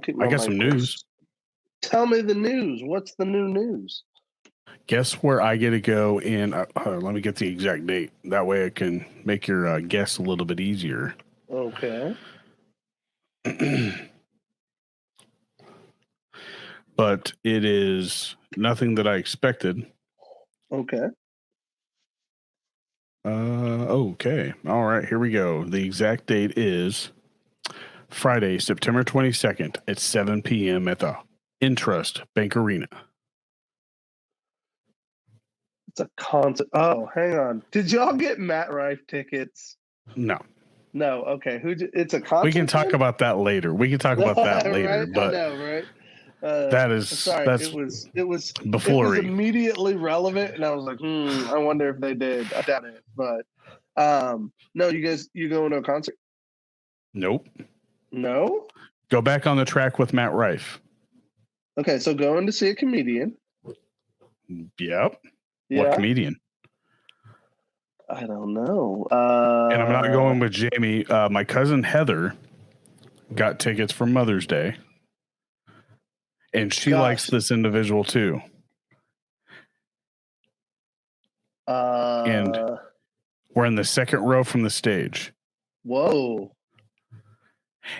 keep my I got some news. Tell me the news. What's the new news? Guess where I get to go in? Let me get the exact date. That way I can make your guess a little bit easier. Okay. But it is nothing that I expected. Okay. Okay. All right. Here we go. The exact date is Friday, September 22nd at 7 p.m. at the Intrust Bank Arena. It's a concert. Oh, hang on. Did y'all get Matt Rife tickets? No. No. Okay. It's a concert. We can talk about that later. Right? But I know, right? sorry. That's it was buffoonery. It was immediately relevant, and I was like, I wonder if they did. I doubt it, but no, you going to a concert? Nope. No. Go back on the track with Matt Rife. Okay, so going to see a comedian. Yep. Yeah. What comedian? I don't know. And I'm not going with Jamie. My cousin Heather got tickets for Mother's Day. And she likes this individual too. And we're in the second row from the stage. Whoa.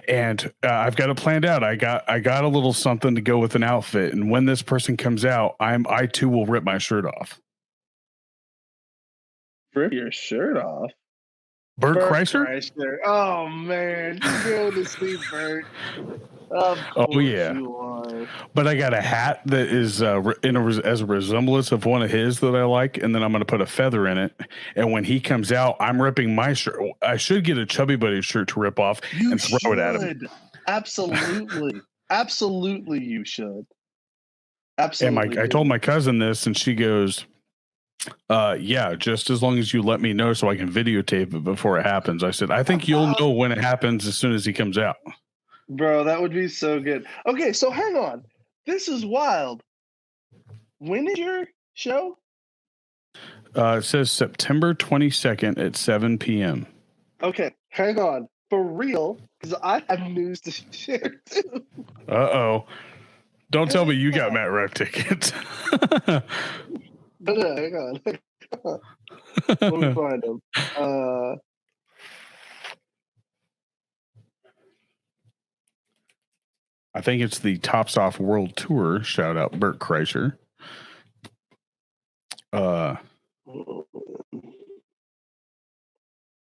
And I've got it planned out. I got a little something to go with an outfit. And when this person comes out, I too will rip my shirt off. Rip your shirt off? Bert Kreischer? Oh man, you're going to see Bert. Oh yeah. But I got a hat that is as a resemblance of one of his that I like, and then I'm going to put a feather in it. And when he comes out, I'm ripping my shirt. I should get a Chubby Buddy shirt to rip off and throw it at him. Absolutely, absolutely, you should. Absolutely. And I told my cousin this, and she goes, yeah, just as long as you let me know so I can videotape it before it happens. I said, I think you'll know when it happens as soon as he comes out. Bro, that would be so good. Okay, so hang on. This is wild. When is your show? It says September 22nd at 7 p.m. Okay, hang on. For real, because I have news to share too. Uh-oh. Don't tell me you got Matt Rife tickets. No, hang on. Let me find them. I think it's the Tops Off World Tour. Shout out Bert Kreischer.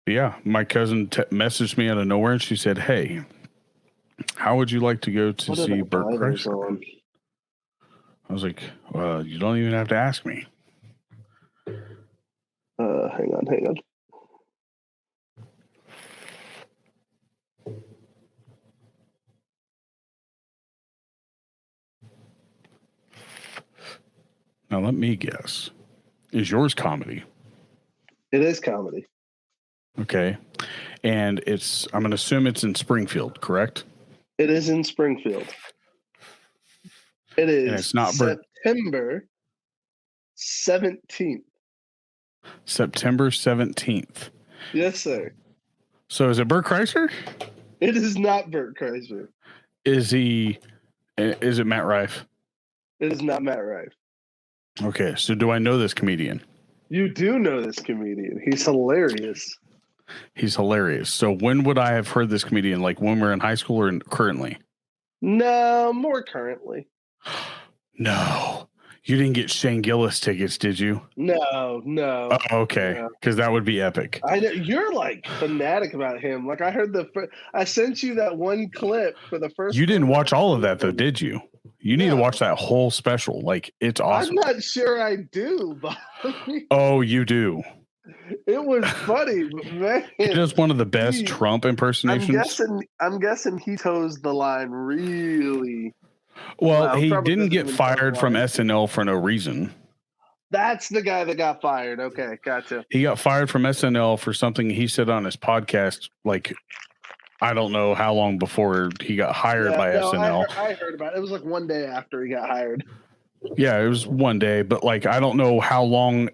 Yeah, my cousin messaged me out of nowhere, and she said, "Hey, how would you like to go to see Bert Kreischer?" I was like, "Well, you don't even have to ask me." Hang on. Now let me guess. Is yours comedy? It is comedy. Okay. And I'm going to assume it's in Springfield, correct? It is in Springfield. It is and it's not September 17th. September 17th. Yes, sir. So is it Bert Kreischer? It is not Bert Kreischer. Is it Matt Rife? It is not Matt Rife. Okay, so do I know this comedian? You do know this comedian. He's hilarious. He's hilarious. So when would I have heard this comedian? Like when we're in high school or currently? No, more currently. No. You didn't get Shane Gillis tickets, did you? No. Oh, okay, because that would be epic. I know you're like fanatic about him. Like I heard I sent you that one clip for the first. You didn't watch all of that though, did you? You need to watch that whole special. Like it's awesome. I'm not sure I do, but oh, you do. It was funny, but man. He does one of the best Trump impersonations. I'm guessing he toes the line really. Well, he didn't get fired from SNL for no reason. That's the guy that got fired. Okay, gotcha. He got fired from SNL for something he said on his podcast, like, I don't know how long before he got hired by SNL. I heard about it. It was like one day after he got hired. Yeah, it was one day, but like, I don't know how long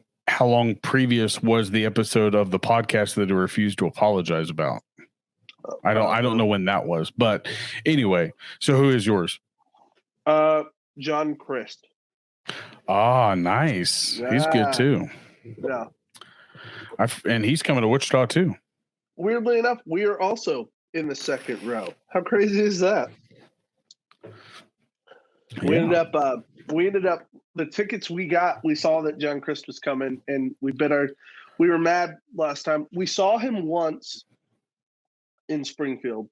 previous was the episode of the podcast that he refused to apologize about. I don't know when that was, but anyway. So who is yours? John Crist. Ah, nice. Yeah. He's good too. Yeah. And he's coming to Wichita too. Weirdly enough, we are also in the second row. How crazy is that? We ended up the tickets we got, we saw that John Crist was coming, and we were mad last time. We saw him once in Springfield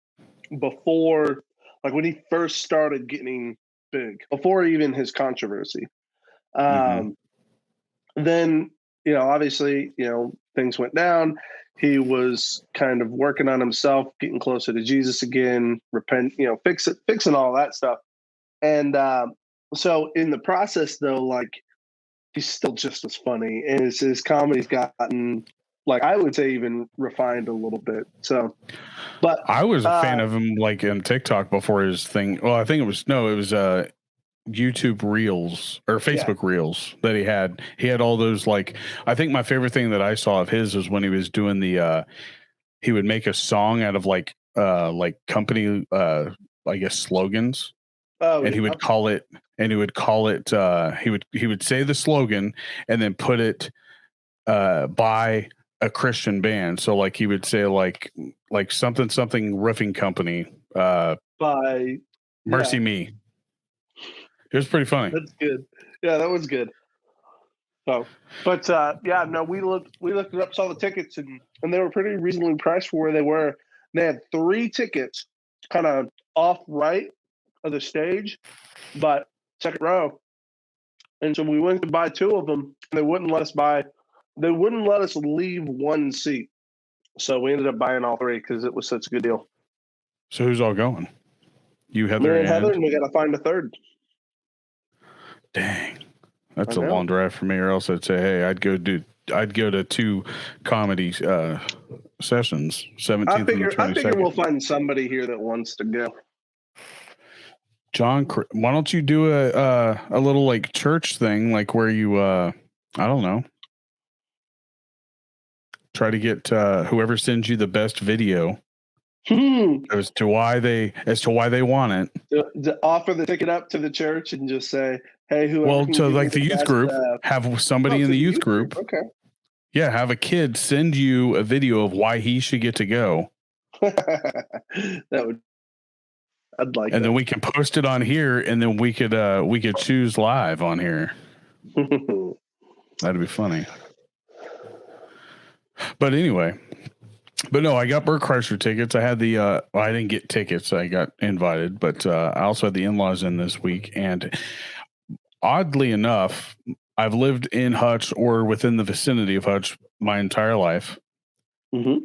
before, like when he first started getting big, before even his controversy. Then, obviously, things went down. He was kind of working on himself, getting closer to Jesus again, fixing all that stuff. And so in the process, though, like, he's still just as funny, and his comedy's gotten, like, I would say, even refined a little bit. So, but I was a fan of him, like, in TikTok before his thing. Well, I think it was YouTube Reels or Facebook Reels that he had. He had all those, like, I think my favorite thing that I saw of his was when he was doing he would make a song out of like company, I guess, slogans. And he would call it, he would say the slogan and then put it by a Christian band. So like he would say like something roofing company by Mercy Me. It was pretty funny. That's good. Yeah, that was good. So, but we looked it up, saw the tickets, and they were pretty reasonably priced for where they were. They had 3 tickets kind of off right of the stage, but second row. And so we went to buy 2 of them, and they wouldn't let us leave 1 seat. So we ended up buying all 3 because it was such a good deal. So who's all going? You, Heather, and we got to find a third. Dang, that's a long drive for me. Or else I'd say, hey, I'd go to 2 comedy sessions. 17th and the 22nd. I figure we'll find somebody here that wants to go. John, why don't you do a little like church thing, like where you I don't know, try to get whoever sends you the best video as to why they want it. To offer the ticket up to the church and just say, hey, whoever. Well, to like the youth group, have somebody in the youth group. Okay. Yeah, have a kid send you a video of why he should get to go. I'd like. And then we can post it on here, and then we could choose live on here. That'd be funny. But anyway. But no, I got Bert Kreischer tickets. I had I didn't get tickets. I got invited, but I also had the in-laws in this week. And oddly enough, I've lived in Hutch or within the vicinity of Hutch my entire life. Mm-hmm.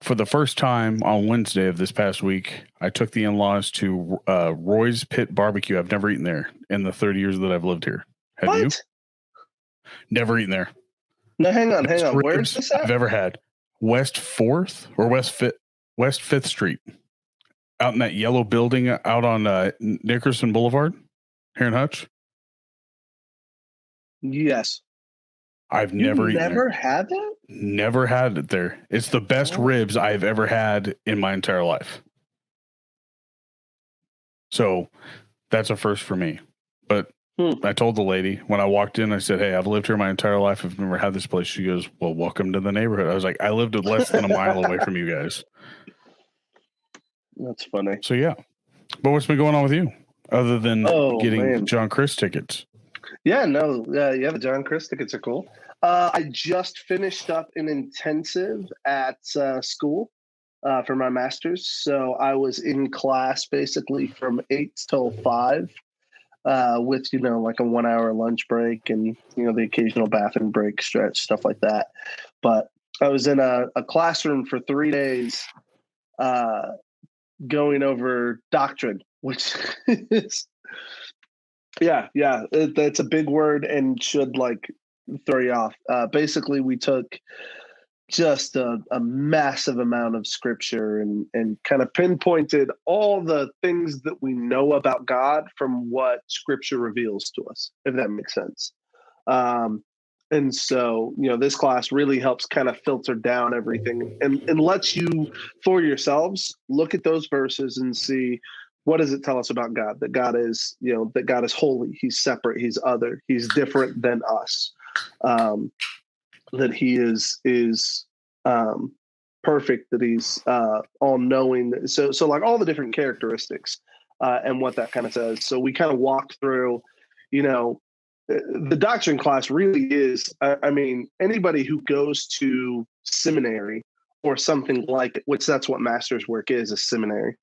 For the first time on Wednesday of this past week, I took the in-laws to Roy's Pit Barbecue. I've never eaten there in the 30 years that I've lived here. Have you? Never eaten there. No, hang on. Where's this at? I've ever had. West 4th or West 5th Street, out in that yellow building out on Nickerson Boulevard here in Hutch. Yes. I've never eaten never had that? Never had it there. It's the best ribs I've ever had in my entire life. So that's a first for me. But I told the lady when I walked in, I said, hey, I've lived here my entire life. I've never had this place. She goes, well, welcome to the neighborhood. I was like, I lived less than a mile away from you guys. That's funny. So, yeah. But what's been going on with you other than getting John Crist tickets? Yeah, no. The John Crist tickets are cool. I just finished up an intensive at school for my master's. So I was in class basically from 8 till 5. With, like a 1-hour lunch break and, the occasional bathroom break, stretch, stuff like that. But I was in a classroom for 3 days going over doctrine, which is, that's a big word and should like throw you off. Basically, we took just a massive amount of scripture and kind of pinpointed all the things that we know about God from what scripture reveals to us, if that makes sense. And so, this class really helps kind of filter down everything and lets you, for yourselves, look at those verses and see, what does it tell us about God? That God is, that God is holy. He's separate. He's other. He's different than us. That he is perfect. That he's all knowing. So like all the different characteristics and what that kind of says. So we kind of walked through, the doctrine class really is, I mean, anybody who goes to seminary or something like it, which that's what master's work is, a seminary.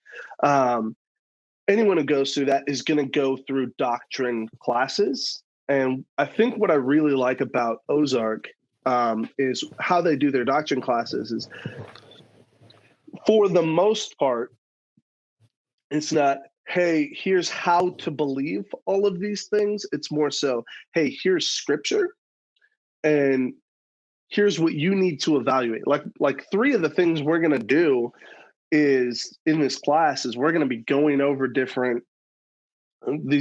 Anyone who goes through that is going to go through doctrine classes. And I think what I really like about Ozark is how they do their doctrine classes is, for the most part, it's not, hey, here's how to believe all of these things. It's more so, hey, here's scripture and here's what you need to evaluate. Like 3 of the things we're going to do is in this class is we're going to be going over these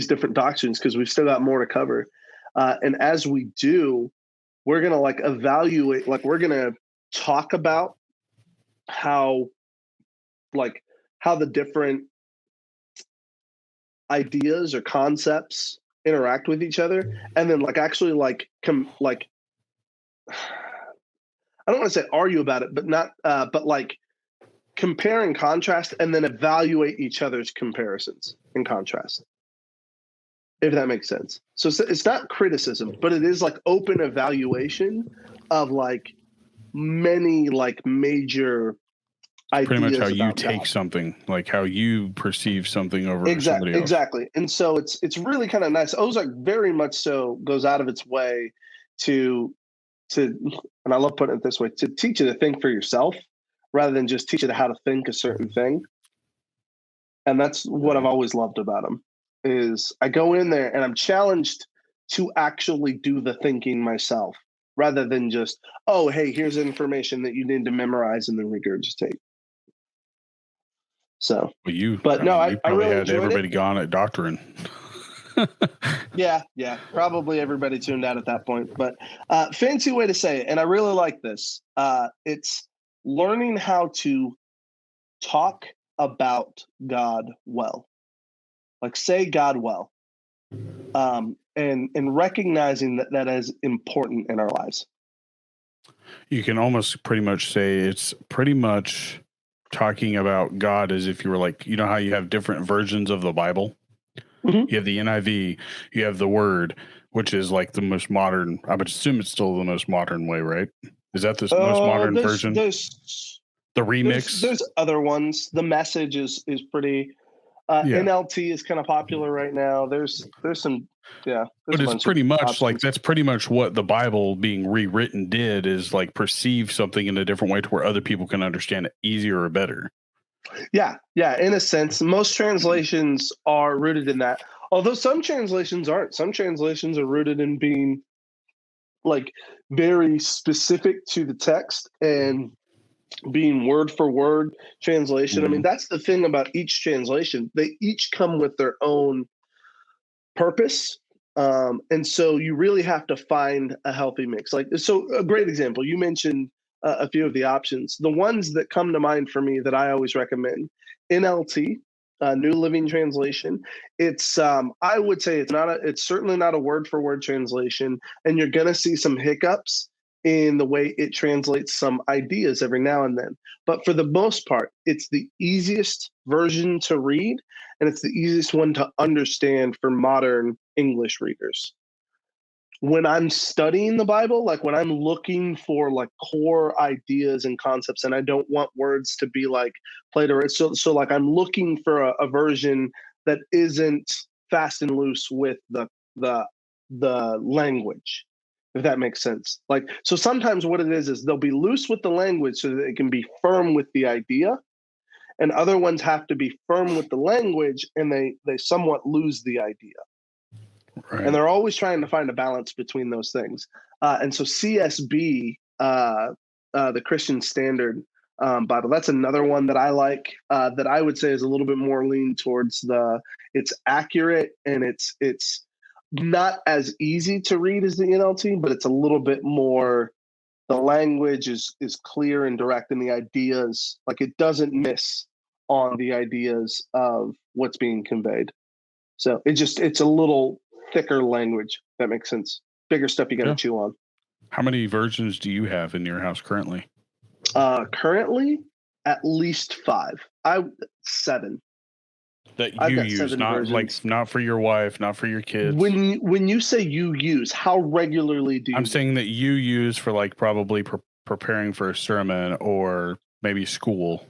different doctrines because we've still got more to cover. And as we do, we're going to evaluate, we're going to talk about how the different ideas or concepts interact with each other, and then actually I don't want to say argue about it, but not but compare and contrast, and then evaluate each other's comparisons and contrast, if that makes sense. So it's not criticism, but it is open evaluation of many major ideas. Pretty much how you about take God. something, how you perceve something over somebody else. Exactly. And so it's really kind of nice. Ozark very much so goes out of its way to, and I love putting it this way, to teach you to think for yourself rather than just teach you how to think a certain thing. And that's what I've always loved about them, is I go in there and I'm challenged to actually do the thinking myself rather than just, oh, hey, here's information that you need to memorize and then regurgitate. So, I really had everybody gone at doctrine. Yeah, probably everybody tuned out at that point. But fancy way to say it, and I really like this. It's learning how to talk about God well, say God well, and recognizing that is important in our lives. You can almost pretty much say it's pretty much talking about God as if you were how you have different versions of the Bible. Mm-hmm. You have the NIV, you have the Word, which is the most modern. I would assume it's still the most modern way, right? Is that the most modern version? The remix. There's other ones. The Message is pretty. NLT is kind of popular right now. There's some. Yeah, but it's pretty much that's pretty much what the Bible being rewritten did, is perceive something in a different way to where other people can understand it easier or better. Yeah. In a sense, most translations are rooted in that. Although some translations aren't. Some translations are rooted in being very specific to the text and being word for word translation. Mm-hmm. I mean, that's the thing about each translation. They each come with their own purpose. And so you really have to find a healthy mix. So a great example, you mentioned a few of the options. The ones that come to mind for me that I always recommend, NLT, New Living Translation. It's I would say it's certainly not a word for word translation, and you're going to see some hiccups in the way it translates some ideas every now and then. But for the most part, it's the easiest version to read, and it's the easiest one to understand for modern English readers. When I'm studying the Bible, when I'm looking for core ideas and concepts, and I don't want words to be played around, so I'm looking for a version that isn't fast and loose with the language, if that makes sense. So sometimes what it is they'll be loose with the language so that it can be firm with the idea, and other ones have to be firm with the language and they somewhat lose the idea. Right. And they're always trying to find a balance between those things. And so CSB, the Christian Standard Bible, that's another one that I like, that I would say is a little bit more lean towards it's accurate and it's not as easy to read as the NLT, but it's a little bit more. The language is clear and direct, and the ideas, like, it doesn't miss on the ideas of what's being conveyed. So it's a little thicker language. That makes sense. Bigger stuff you got to chew on. How many versions do you have in your house currently? Currently, at least 5. 7. That you use, not for your wife, not for your kids. When you say you use, how regularly do you? I'm saying that you use for, like, probably preparing for a sermon or maybe school.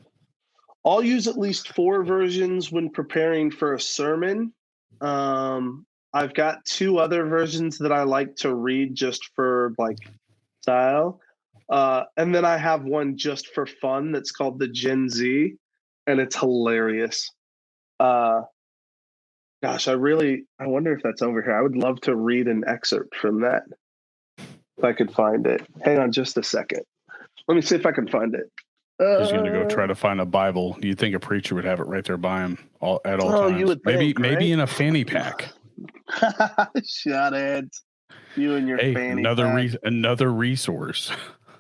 I'll use at least 4 versions when preparing for a sermon. I've got 2 other versions that I like to read just for, like, style. And then I have one just for fun that's called the Gen Z, and it's hilarious. Gosh, I wonder if that's over here. I would love to read an excerpt from that if I could find it. Hang on just a second. Let me see if I can find it. He's going to go try to find a Bible. You'd think a preacher would have it right there by him at all times. You would think, maybe in a fanny pack. Shut it. You and your fanny pack. Another resource.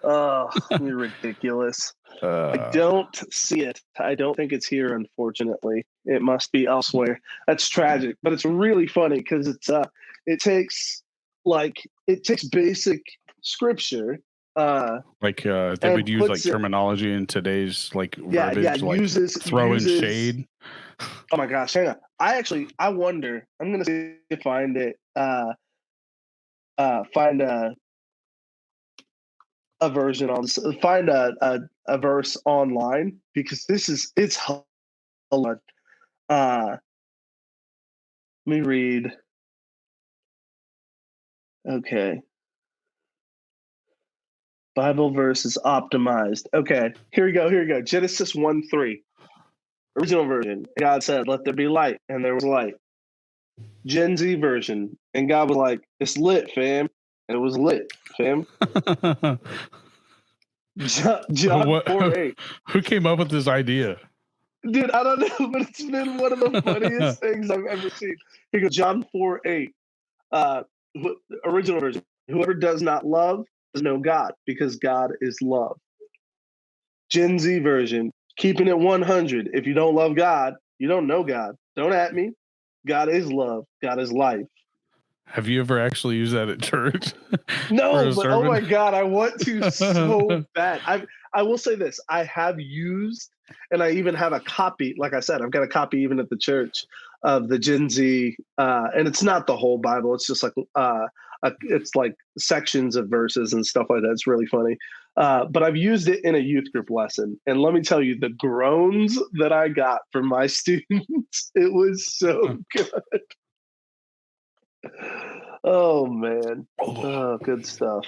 Oh, you're ridiculous. I don't see it. I don't think it's here, unfortunately. It must be elsewhere. That's tragic, but it's really funny because it takes basic scripture. They would use, like, terminology in today's, like, verbiage, like throwing shade. Oh my gosh, hang on. I wonder. I'm gonna see if I find it. Find a version on. Find a verse online, because it's hard. Let me read. Okay. Bible verse is optimized. Okay, here we go. Genesis 1:3. Original version. God said, "Let there be light," and there was light. Gen Z version. And God was like, "It's lit, fam." And it was lit, fam. John 4:8. Who came up with this idea? Dude, I don't know, but it's been one of the funniest things I've ever seen. Here goes John 4:8. Original version. Whoever does not love does know God, because God is love. Gen Z version. Keeping it 100. If you don't love God, you don't know God. Don't at me. God is love. God is life. Have you ever actually used that at church? No, but oh my God, I want to so bad. I will say this. I have used, and I even have a copy. Like I said, I've got a copy even at the church of the Gen Z, and it's not the whole Bible. It's just like it's like sections of verses and stuff like that. It's really funny. But I've used it in a youth group lesson, and let me tell you, the groans that I got from my students, it was so good. Oh man. Oh, good stuff.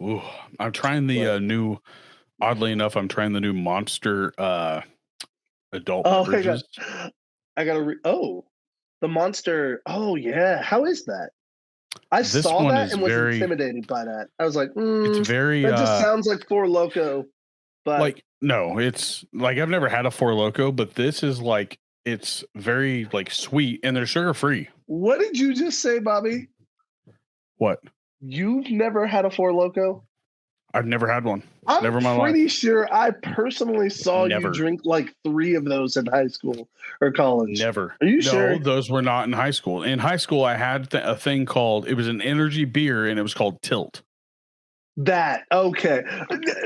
Ooh, I'm trying the new, oddly enough, I'm trying the new Monster adult beverages. I gotta the Monster. Oh yeah. How is that? I saw that and was intimidated by that. I was like, it's very, that just sounds like Four Loko. But like, no, it's like, I've never had a Four Loko, but this is like, it's very, like, sweet, and they're sugar free. What did you just say, Bobby? What? You've never had a Four Loko? I've never had one. I'm pretty sure I personally saw you drink like 3 of those in high school or college. Never. Are you sure? No, those were not in high school. In high school, I had a thing called, it was an energy beer, and it was called Tilt. That, okay.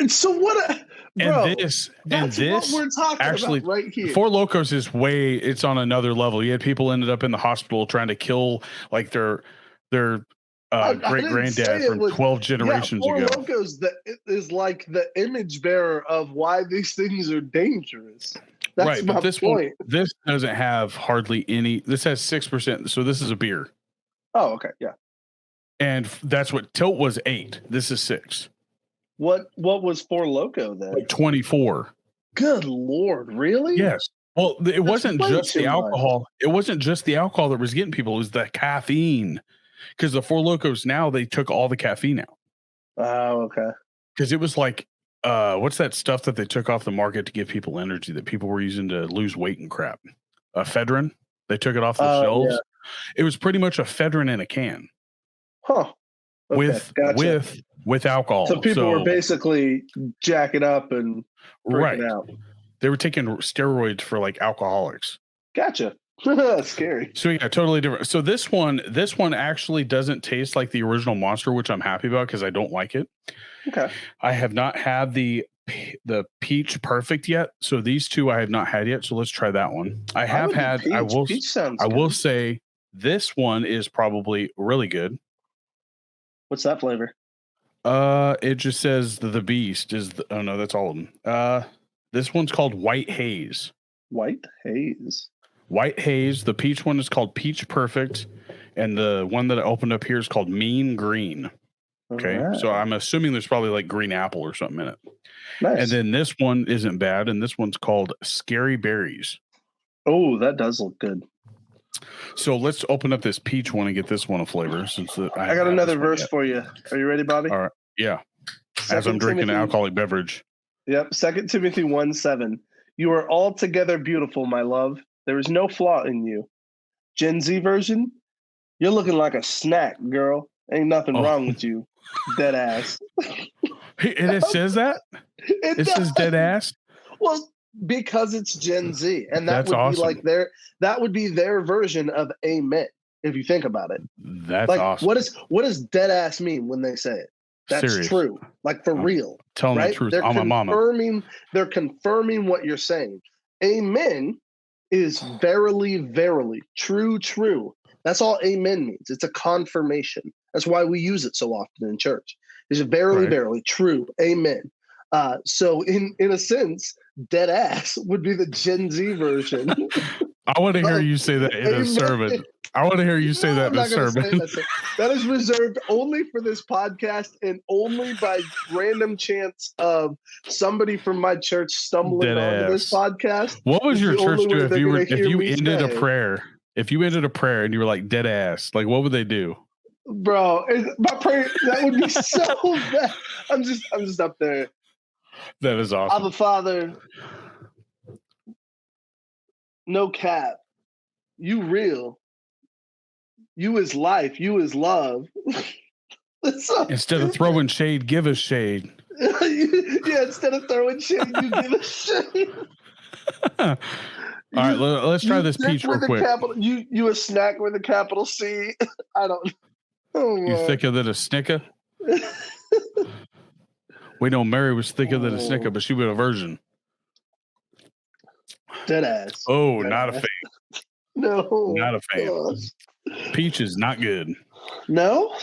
So what? Bro, this what we're talking actually about right here. Four Locos is it's on another level. You had people ended up in the hospital trying to kill, like, their great granddad from 12 generations ago. Four Locos is like the image bearer of why these things are dangerous. That's right, but this point. This doesn't have hardly any. This has 6%, so this is a beer. Oh, okay, yeah. And that's what Tilt was 8. This is 6. What was Four Loko then? Like 24. Good Lord, really? Yes. Well, it wasn't just the alcohol. It wasn't just the alcohol that was getting people. It was the caffeine. Because the Four Locos now, they took all the caffeine out. Oh, okay. Because it was like, what's that stuff that they took off the market to give people energy that people were using to lose weight and crap? Ephedrine. They took it off the shelves. It was pretty much ephedrine in a can. Huh. Okay, with alcohol. So people were basically jacking up and freaking out. They were taking steroids for like alcoholics. Gotcha. Scary. So yeah, totally different. So this one actually doesn't taste like the original Monster, which I'm happy about because I don't like it. Okay. I have not had the Peach Perfect yet. So these two I have not had yet. So let's try that one. I have had. Peach. I will say this one is probably really good. What's that flavor? It just says the Beast is. Oh no, that's all of them. This one's called White Haze. White Haze. White Haze. The peach one is called Peach Perfect, and the one that I opened up here is called Mean Green. Okay, so I'm assuming there's probably like green apple or something in it. Nice. And then this one isn't bad, and this one's called Scary Berries. Oh, that does look good. So let's open up this peach one and get this one a flavor. Since I got another verse for you. Are you ready, Bobby? All right. Yeah. As I'm drinking an alcoholic beverage. Yep. 2 Timothy 1:7. You are altogether beautiful, my love. There is no flaw in you. Gen Z version. You're looking like a snack, girl. Ain't nothing wrong with you. Dead ass. And it says that? It says dead ass? Well, because it's Gen Z, and that would awesome. be like that would be their version of amen. If you think about it, that's like, awesome. What does dead ass mean when they say it? That's serious. True, like for real. Telling the truth. My mama. They're confirming what you're saying. Amen is verily, verily, true, true. That's all amen means. It's a confirmation. That's why we use it so often in church. It's verily, verily, true, amen. So in a sense, dead ass would be the Gen Z version. I want to hear you say that in a sermon. I want to hear you say that in a sermon. That is reserved only for this podcast and only by random chance of somebody from my church stumbling onto this podcast. What was your church do if you ended a prayer? If you ended a prayer and you were like dead ass, like what would they do? Bro, my prayer that would be so bad. I'm just up there. That is awesome. Abba Father, no cap. You real. You is life. You is love. Instead of throwing shade, give us shade. Yeah, instead of throwing shade, you give us shade. All right, let's try this peach real quick. You a snack with a capital C. I don't know. Oh, you thicker than a Snicker? We know Mary was thicker than a Snicker, but she was a virgin. Dead ass. Oh, not a fan. No. Not a fan. Gosh. Peach is not good. No?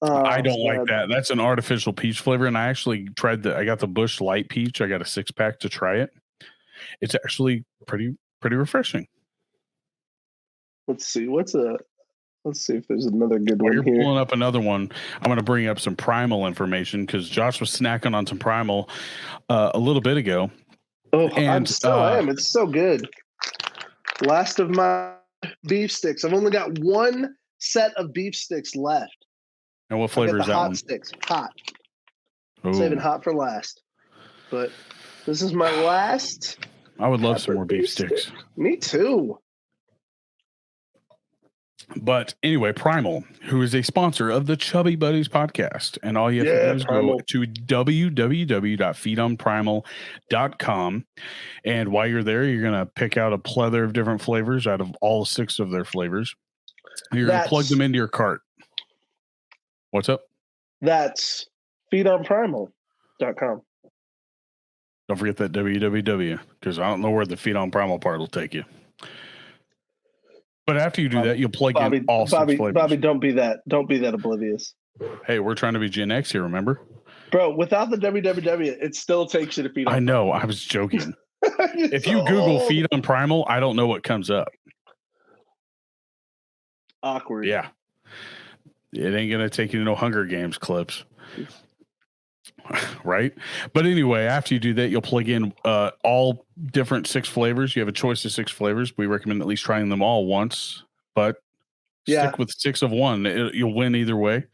I don't like that. That's an artificial peach flavor, and I actually tried I got the Busch Light Peach. I got a 6-pack to try it. It's actually pretty refreshing. Let's see. Let's see if there's another good one here. You're pulling up another one. I'm going to bring up some Primal information because Josh was snacking on some Primal a little bit ago. Oh, and I am. It's so good. Last of my beef sticks. I've only got one set of beef sticks left. And what flavor is that hot one? Sticks. Hot. Ooh. Saving hot for last. But this is my last. I would love some more beef sticks. Me too. But anyway, Primal, who is a sponsor of the Chubby Buddies podcast. And all you have to do is go to www.feedonprimal.com. And while you're there, you're going to pick out a plethora of different flavors out of all 6 of their flavors. You're going to plug them into your cart. What's up? That's feedonprimal.com. Don't forget that www, because I don't know where the Feed on Primal part will take you. But after you do that, you'll plug in all 6 flavors. Bobby, don't be that oblivious. Hey, we're trying to be Gen X here, remember? Bro, without the www, it still takes you to Feed on I know, I was joking. If you Google Feed on Primal, I don't know what comes up. Awkward. Yeah. It ain't going to take you to no Hunger Games clips. Right? But anyway, after you do that, you'll plug in all different 6 flavors. You have a choice of 6 flavors. We recommend at least trying them all once, but stick with 6 of one. You'll win either way.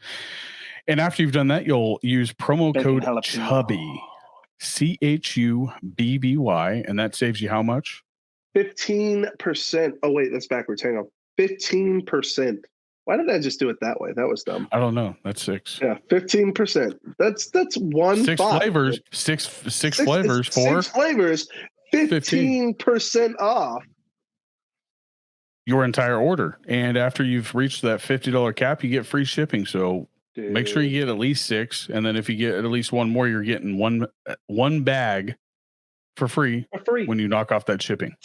And after you've done that, you'll use promo code Chubby, CHUBBY, and that saves you how much? 15%. Oh, wait, that's backwards. Hang on. 15%. Why did I just do it that way? That was dumb. I don't know. That's 6. Yeah, 15%. That's 6 flavors. 6 flavors. 6 flavors. 15% off your entire order. And after you've reached that $50 cap, you get free shipping. So make sure you get at least 6, and then if you get at least one more, you're getting one bag for free when you knock off that shipping.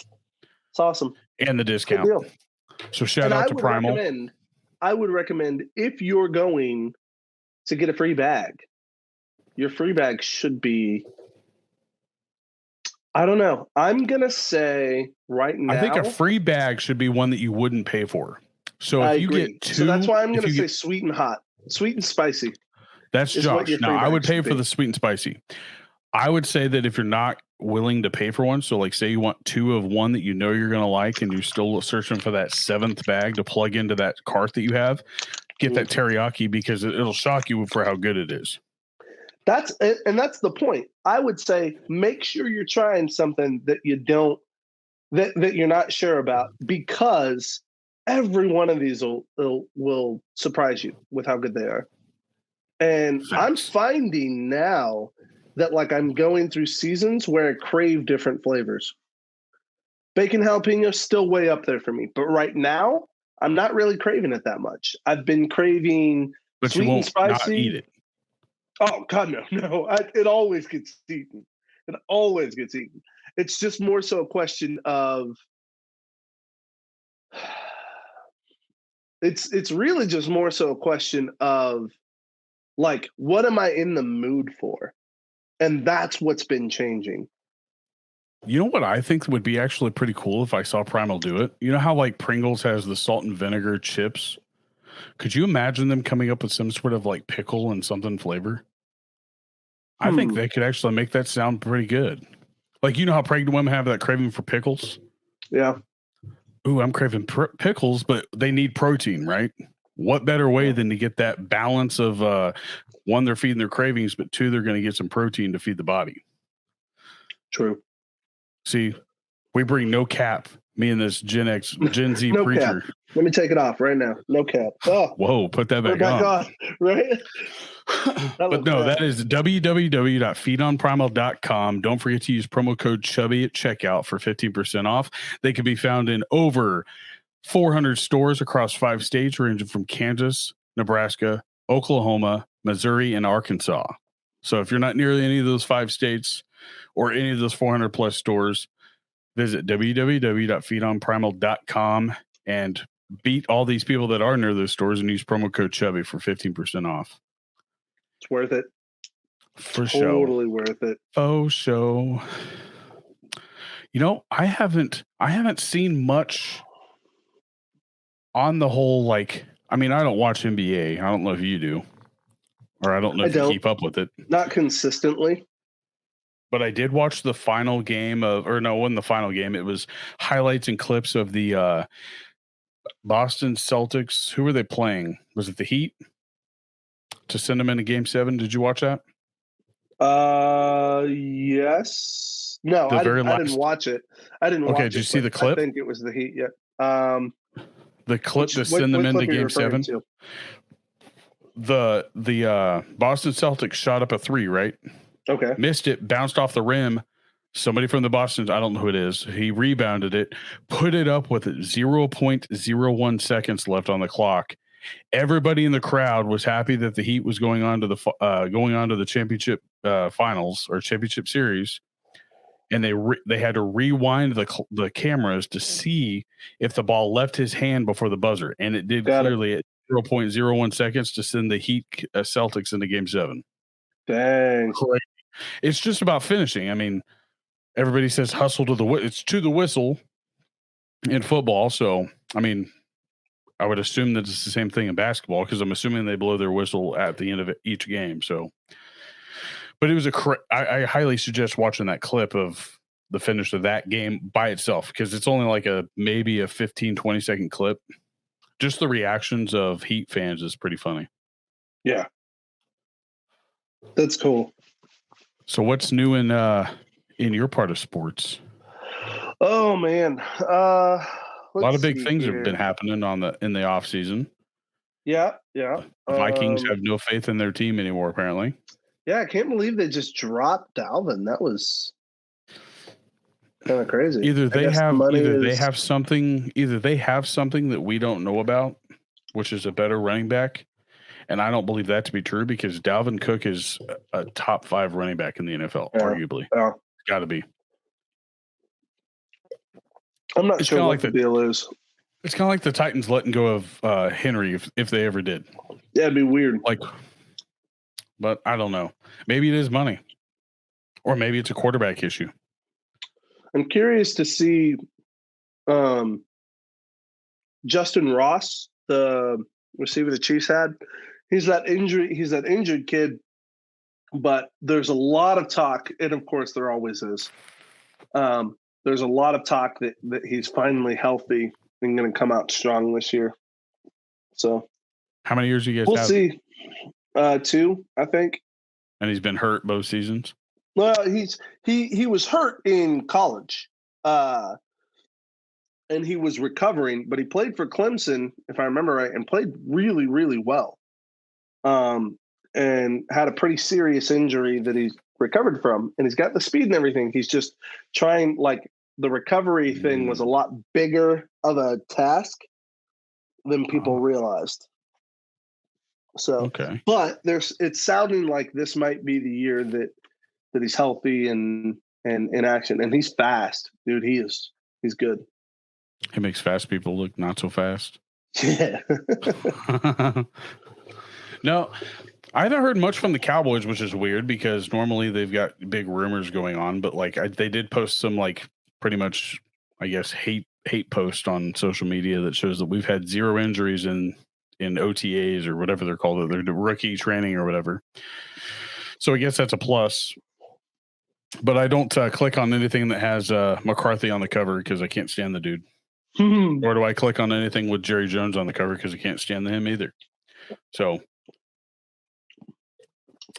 It's awesome. And the discount. Good deal. So shout out to Primal. I would recommend if you're going to get a free bag, your free bag should be, I don't know. I'm going to say right now. I think a free bag should be one that you wouldn't pay for. So if you get 2. So that's why I'm going to say sweet and hot, sweet and spicy. That's Josh. Now, I would pay for the sweet and spicy. I would say that if you're not willing to pay for one, so like say you want 2 of one that you know you're going to like and you're still searching for that 7th bag to plug into that cart that you have, get that teriyaki because it'll shock you for how good it is. That's the point. I would say make sure you're trying something that that you're not sure about, because every one of these will surprise you with how good they are. And thanks. I'm finding now that like I'm going through seasons where I crave different flavors. Bacon jalapeno still way up there for me, but right now I'm not really craving it that much. I've been craving sweet and spicy. Not eat it. Oh God, no! It always gets eaten. It always gets eaten. It's just more so a question of. It's really just more so a question of, like, what am I in the mood for? And that's what's been changing. You know what I think would be actually pretty cool if I saw Primal do it? You know how like Pringles has the salt and vinegar chips? Could you imagine them coming up with some sort of like pickle and something flavor? I think they could actually make that sound pretty good. Like, you know how pregnant women have that craving for pickles? Yeah. Ooh, I'm craving pickles, but they need protein, right? What better way than to get that balance of, 1, they're feeding their cravings, but 2, they're going to get some protein to feed the body. True. See, we bring no cap. Me and this Gen Z no preacher. Cap. Let me take it off right now. No cap. Oh, whoa, put that back on. Right? But no, that is www.feedonprimal.com. Don't forget to use promo code Chubby at checkout for 15% off. They can be found in over 400 stores across 5 states, ranging from Kansas, Nebraska, Oklahoma, Missouri, and Arkansas. So if you're not near any of those 5 states or any of those 400 plus stores, visit www.feedonprimal.com and beat all these people that are near those stores and use promo code Chubby for 15% off. It's worth it. For sure. Totally worth it. Oh, show. You know, I haven't seen much on the whole, like, I mean, I don't watch NBA. I don't know if you do. Or I don't know if you keep up with it. Not consistently. But I did watch the final game it wasn't the final game. It was highlights and clips of the Boston Celtics. Who were they playing? Was it the Heat? To send them into Game 7. Did you watch that? Yes. No, I didn't watch it. I didn't watch it. Okay, did you see the clip? I think it was the Heat, yeah. The clip to send them into Game 7? The Boston Celtics shot up a 3, right? Okay. Missed it, bounced off the rim. Somebody from the Boston, I don't know who it is. He rebounded it, put it up with 0.01 seconds left on the clock. Everybody in the crowd was happy that the Heat was going on to the championship finals or championship series, and they had to rewind the cameras to see if the ball left his hand before the buzzer, and it did clearly at 0.01 seconds to send the Heat Celtics into Game 7. Dang. It's just about finishing. I mean, everybody says hustle to the it's to the whistle in football. So, I mean, I would assume that it's the same thing in basketball because I'm assuming they blow their whistle at the end of each game. So, but it was I highly suggest watching that clip of the finish of that game by itself because it's only like maybe a 15, 20 second clip. Just the reactions of Heat fans is pretty funny. Yeah. That's cool. So what's new in your part of sports? Oh man. lot of big things have been happening in the off season. Yeah. The Vikings have no faith in their team anymore, apparently. Yeah, I can't believe they just dropped Dalvin. That was kind of crazy. Either they have something that we don't know about, which is a better running back. And I don't believe that to be true because Dalvin Cook is a top 5 running back in the NFL, arguably. Yeah. It's got to be. I'm not sure what the deal is. It's kind of like the Titans letting go of Henry if they ever did. Yeah, it'd be weird. But I don't know. Maybe it is money. Or maybe it's a quarterback issue. I'm curious to see Justin Ross, the receiver the Chiefs had. He's that injured kid, but there's a lot of talk, and of course there always is. There's a lot of talk that he's finally healthy and going to come out strong this year. So, how many years do you guys have? We'll see. 2, I think. And he's been hurt both seasons. Well, he was hurt in college, and he was recovering, but he played for Clemson, if I remember right, and played really, really well. And had a pretty serious injury that he's recovered from, and he's got the speed and everything. He's just trying, the recovery thing was a lot bigger of a task than people realized. So, okay. But it's sounding like this might be the year that he's healthy and in action, and he's fast, dude. He's good. He makes fast people look not so fast. Yeah. No, I haven't heard much from the Cowboys, which is weird because normally they've got big rumors going on. But they did post some pretty much, I guess, hate post on social media that shows that we've had 0 injuries in OTAs or whatever they're called. They're rookie training or whatever. So I guess that's a plus. But I don't click on anything that has McCarthy on the cover because I can't stand the dude. Or do I click on anything with Jerry Jones on the cover because I can't stand him either. So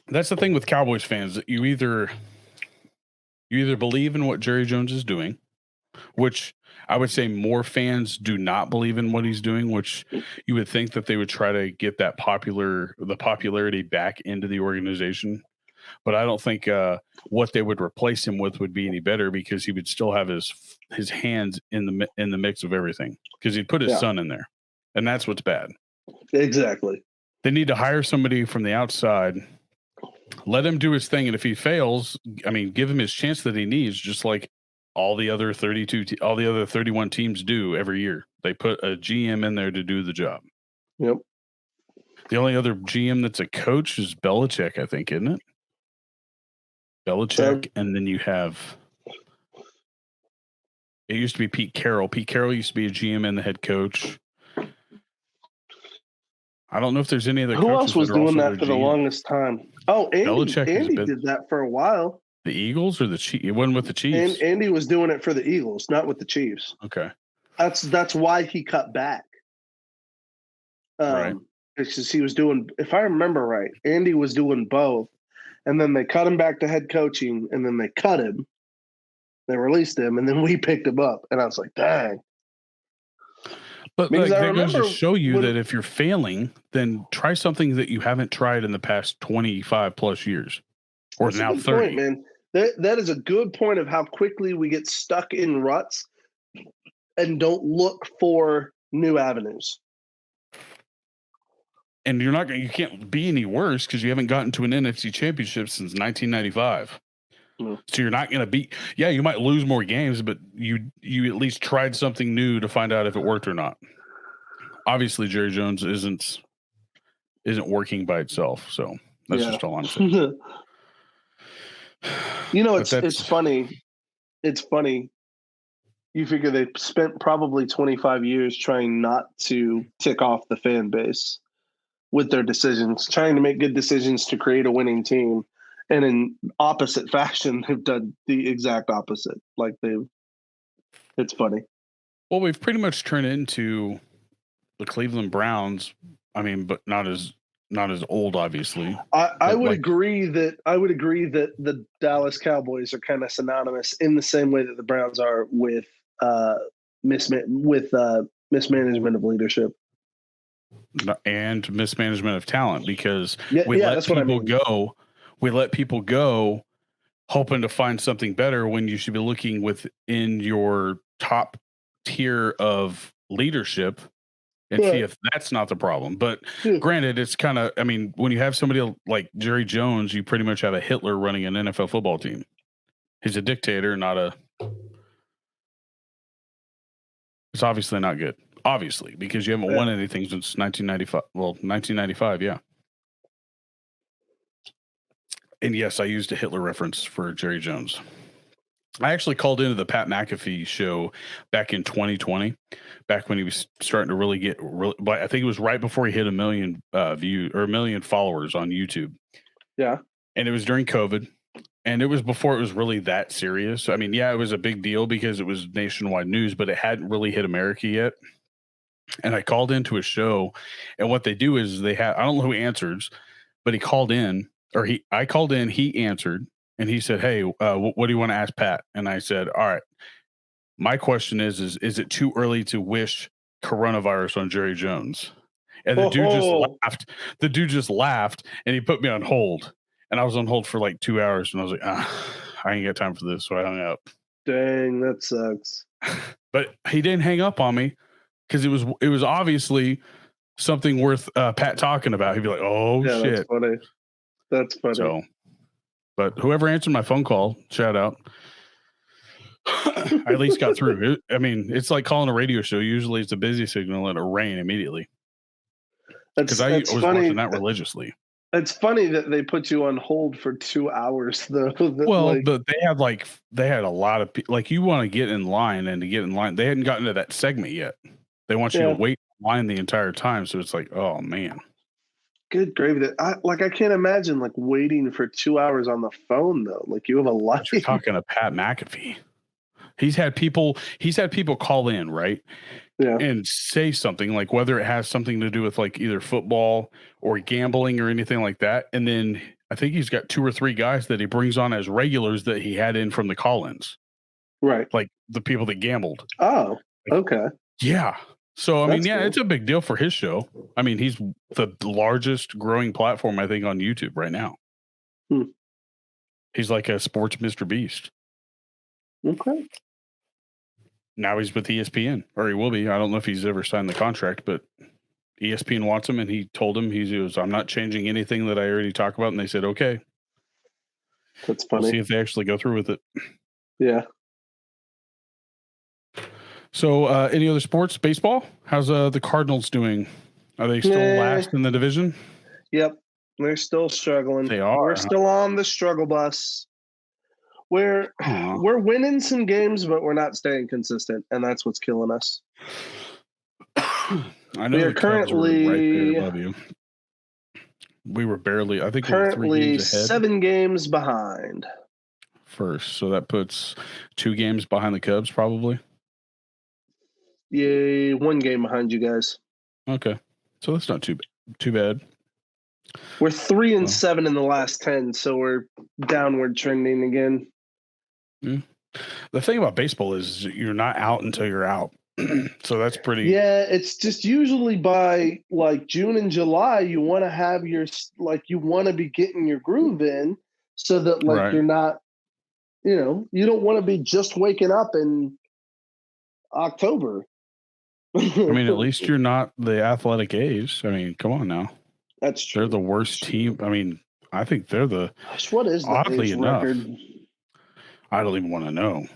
that's the thing with Cowboys fans, that you either believe in what Jerry Jones is doing, which I would say more fans do not believe in what he's doing, which you would think that they would try to get the popularity back into the organization. But I don't think what they would replace him with would be any better because he would still have his hands in the mix of everything because he'd put his son in there, and that's what's bad. Exactly. They need to hire somebody from the outside, let him do his thing, and if he fails, give him his chance that he needs, just like all the other 31 teams do every year. They put a GM in there to do the job. Yep. The only other GM that's a coach is Belichick, I think, isn't it? Belichick, and then you have. It used to be Pete Carroll. Pete Carroll used to be a GM and the head coach. I don't know if there's any other. Who else was doing that for the longest time? Oh, Andy did that for a while. The Eagles or the Chiefs? It wasn't with the Chiefs. And Andy was doing it for the Eagles, not with the Chiefs. Okay. That's why he cut back. Right. Because he was doing, if I remember right, Andy was doing both. And then they cut him back to head coaching, and then they cut him. They released him, and then we picked him up. And I was like, dang. But that goes to show you that if you're failing, then try something that you haven't tried in the past 25 plus years. Or now 30. Point, man. That is a good point of how quickly we get stuck in ruts and don't look for new avenues. And you can't be any worse because you haven't gotten to an NFC championship since 1995. So you're not going to you might lose more games, but you at least tried something new to find out if it worked or not. Obviously, Jerry Jones isn't working by itself. So that's just all I'm saying. It's funny. It's funny. You figure they spent probably 25 years trying not to tick off the fan base with their decisions, trying to make good decisions to create a winning team. And in opposite fashion, they've done the exact opposite. It's funny. Well, we've pretty much turned into the Cleveland Browns. But not as old, obviously. I would agree that the Dallas Cowboys are kind of synonymous in the same way that the Browns are with mismanagement of leadership and mismanagement of talent, because we let people go hoping to find something better when you should be looking within your top tier of leadership and see if that's not the problem. But granted, it's kind of, I mean, when you have somebody like Jerry Jones, you pretty much have a Hitler running an NFL football team. He's a dictator, it's obviously not good. Obviously, because you haven't won anything since 1995. Well, 1995, yeah. And yes, I used a Hitler reference for Jerry Jones. I actually called into the Pat McAfee show back in 2020, back when he was starting to really get, I think it was right before he hit 1 million views or 1 million followers on YouTube. Yeah. And it was during COVID, and it was before it was really that serious. I mean, yeah, it was a big deal because it was nationwide news, but it hadn't really hit America yet. And I called into a show, and what they do is I don't know who answers, but he called in, or I called in, he answered. And he said, "Hey, what do you want to ask Pat?" And I said, "All right, my question is it too early to wish coronavirus on Jerry Jones?" And the dude just laughed. The dude just laughed, and he put me on hold. And I was on hold for like 2 hours, and I was like, I ain't got time for this, so I hung up. Dang, that sucks. But he didn't hang up on me because it was obviously something worth Pat talking about. He'd be like, "Oh shit, that's funny." So. But whoever answered my phone call, shout out. I at least got through. I mean, it's like calling a radio show. Usually it's a busy signal and it'll rain immediately. Because I was watching that religiously. It's funny that they put you on hold for 2 hours, though. But they had a lot of people. Like, you want to get in line, and to get in line, they hadn't gotten to that segment yet. They want you to wait in line the entire time. So it's like, oh man. Good gravy. I can't imagine like waiting for 2 hours on the phone though. Like, you have a life. You're talking to Pat McAfee. He's had people call in, right? Yeah. And say something, like whether it has something to do with like either football or gambling or anything like that. And then I think he's got 2 or 3 guys that he brings on as regulars that he had in from the call-ins. Right. Like the people that gambled. Oh, okay. Yeah. So, I mean, cool. It's a big deal for his show. I mean, he's the largest growing platform, I think, on YouTube right now. He's like a sports Mr. Beast. Okay. Now he's with ESPN, or he will be. I don't know if he's ever signed the contract, but ESPN wants him, and he told him, he goes, "I'm not changing anything that I already talked about." And they said, "Okay." That's funny. We'll see if they actually go through with it. Yeah. So, any other sports? Baseball? How's the Cardinals doing? Are they still last in the division? Yep. They're still struggling. They are. We're still on the struggle bus. We're winning some games, but we're not staying consistent, and that's what's killing us. I know we are currently right there above you. We were barely, I think currently we were 3 games ahead. 7 games behind. First. So that puts 2 games behind the Cubs, probably. Yeah, 1 game behind you guys. Okay, so that's not too bad. We're 3-7 in the last 10, so we're downward trending again. The thing about baseball is you're not out until you're out, so that's pretty. Yeah, it's just usually by like June and July you want to have you want to be getting your groove in, so that you're not, you don't want to be just waking up in October. I mean, at least you're not the Athletic A's. I mean, come on now. That's true. They're the worst team. I mean, I think they're the. What is the oddly A's enough? record? I don't even want to know.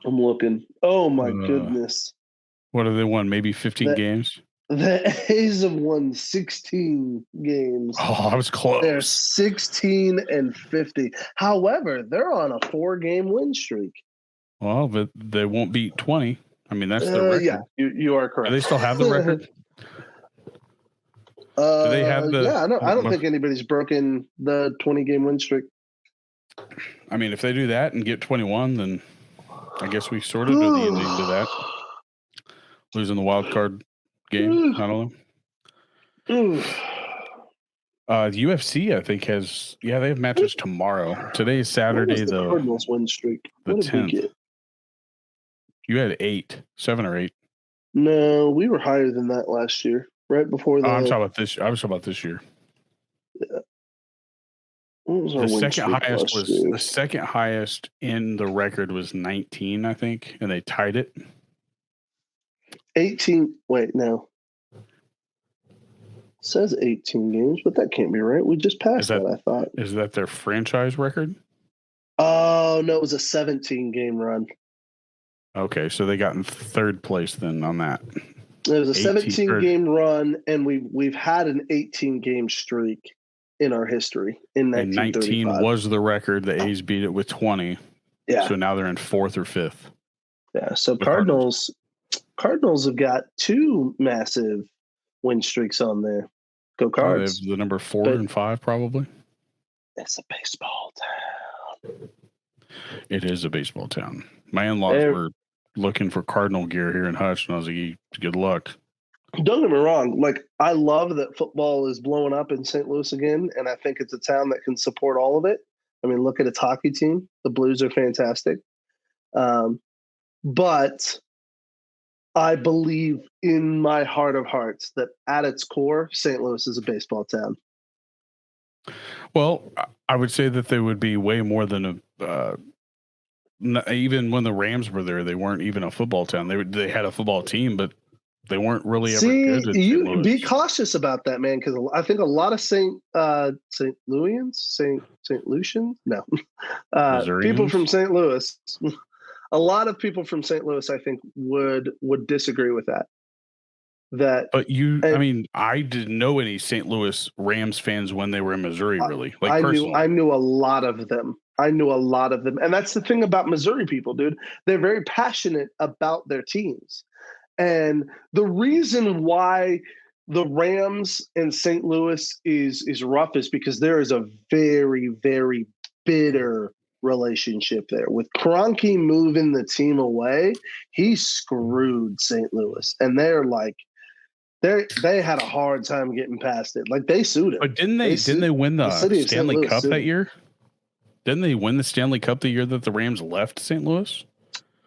I'm looking. Oh my goodness! What have they won? Maybe 15 games. The A's have won 16 games. Oh, I was close. They're 16-50. However, they're on a 4-game win streak. Well, but they won't beat 20. I mean, that's the record. Yeah, you are correct. Do they still have the record? Do they have the? Yeah, I don't think anybody's broken the 20-game win streak. I mean, if they do that and get 21, then I guess we sort of know the ending to that. Losing the wild card game. I don't know. The UFC, I think, they have matches tomorrow. Today is Saturday, the Cardinals win streak. The 10th. You had 7 or 8. No, we were higher than that last year. Right before the. I'm talking about this. I was talking about this year. Yeah. The second highest in the record was 19, I think, and they tied it. 18. Wait, no. It says 18 games, but that can't be right. We just passed that, I thought. Is that their franchise record? Oh, no, it was a 17-game run. Okay, so they got in third place then on that. It was a 17-game run, and we've had an 18-game streak in our history in 1935. And 19 was the record. The A's beat it with 20. Yeah. So now they're in 4th or 5th. Yeah. So Cardinals have got 2 massive win streaks on there. Go Cards. The number 4 and 5 probably. It's a baseball town. It is a baseball town. My in-laws were looking for Cardinal gear here in Hutch, and I was like, good luck. Don't get me wrong. Like, I love that football is blowing up in St. Louis again, and I think it's a town that can support all of it. I mean, look at its hockey team. The Blues are fantastic. But I believe in my heart of hearts that at its core, St. Louis is a baseball town. Well, I would say that they would be way more than even when the Rams were there, they weren't even a football town. They had a football team, but they weren't really ever good. You be cautious about that, man, because I think a lot of St. Louisians, people from St. Louis, a lot of people from St. Louis, I think, would disagree with that. But I didn't know any St. Louis Rams fans when they were in Missouri, really. I knew a lot of them. And that's the thing about Missouri people, dude. They're very passionate about their teams. And the reason why the Rams and St. Louis is rough is because there is a very, very bitter relationship there. With Kroenke moving the team away, he screwed St. Louis. And they're like, they had a hard time getting past it. Like, they sued him. But didn't they win the Stanley Cup that year? Didn't they win the Stanley Cup the year that the Rams left St. Louis?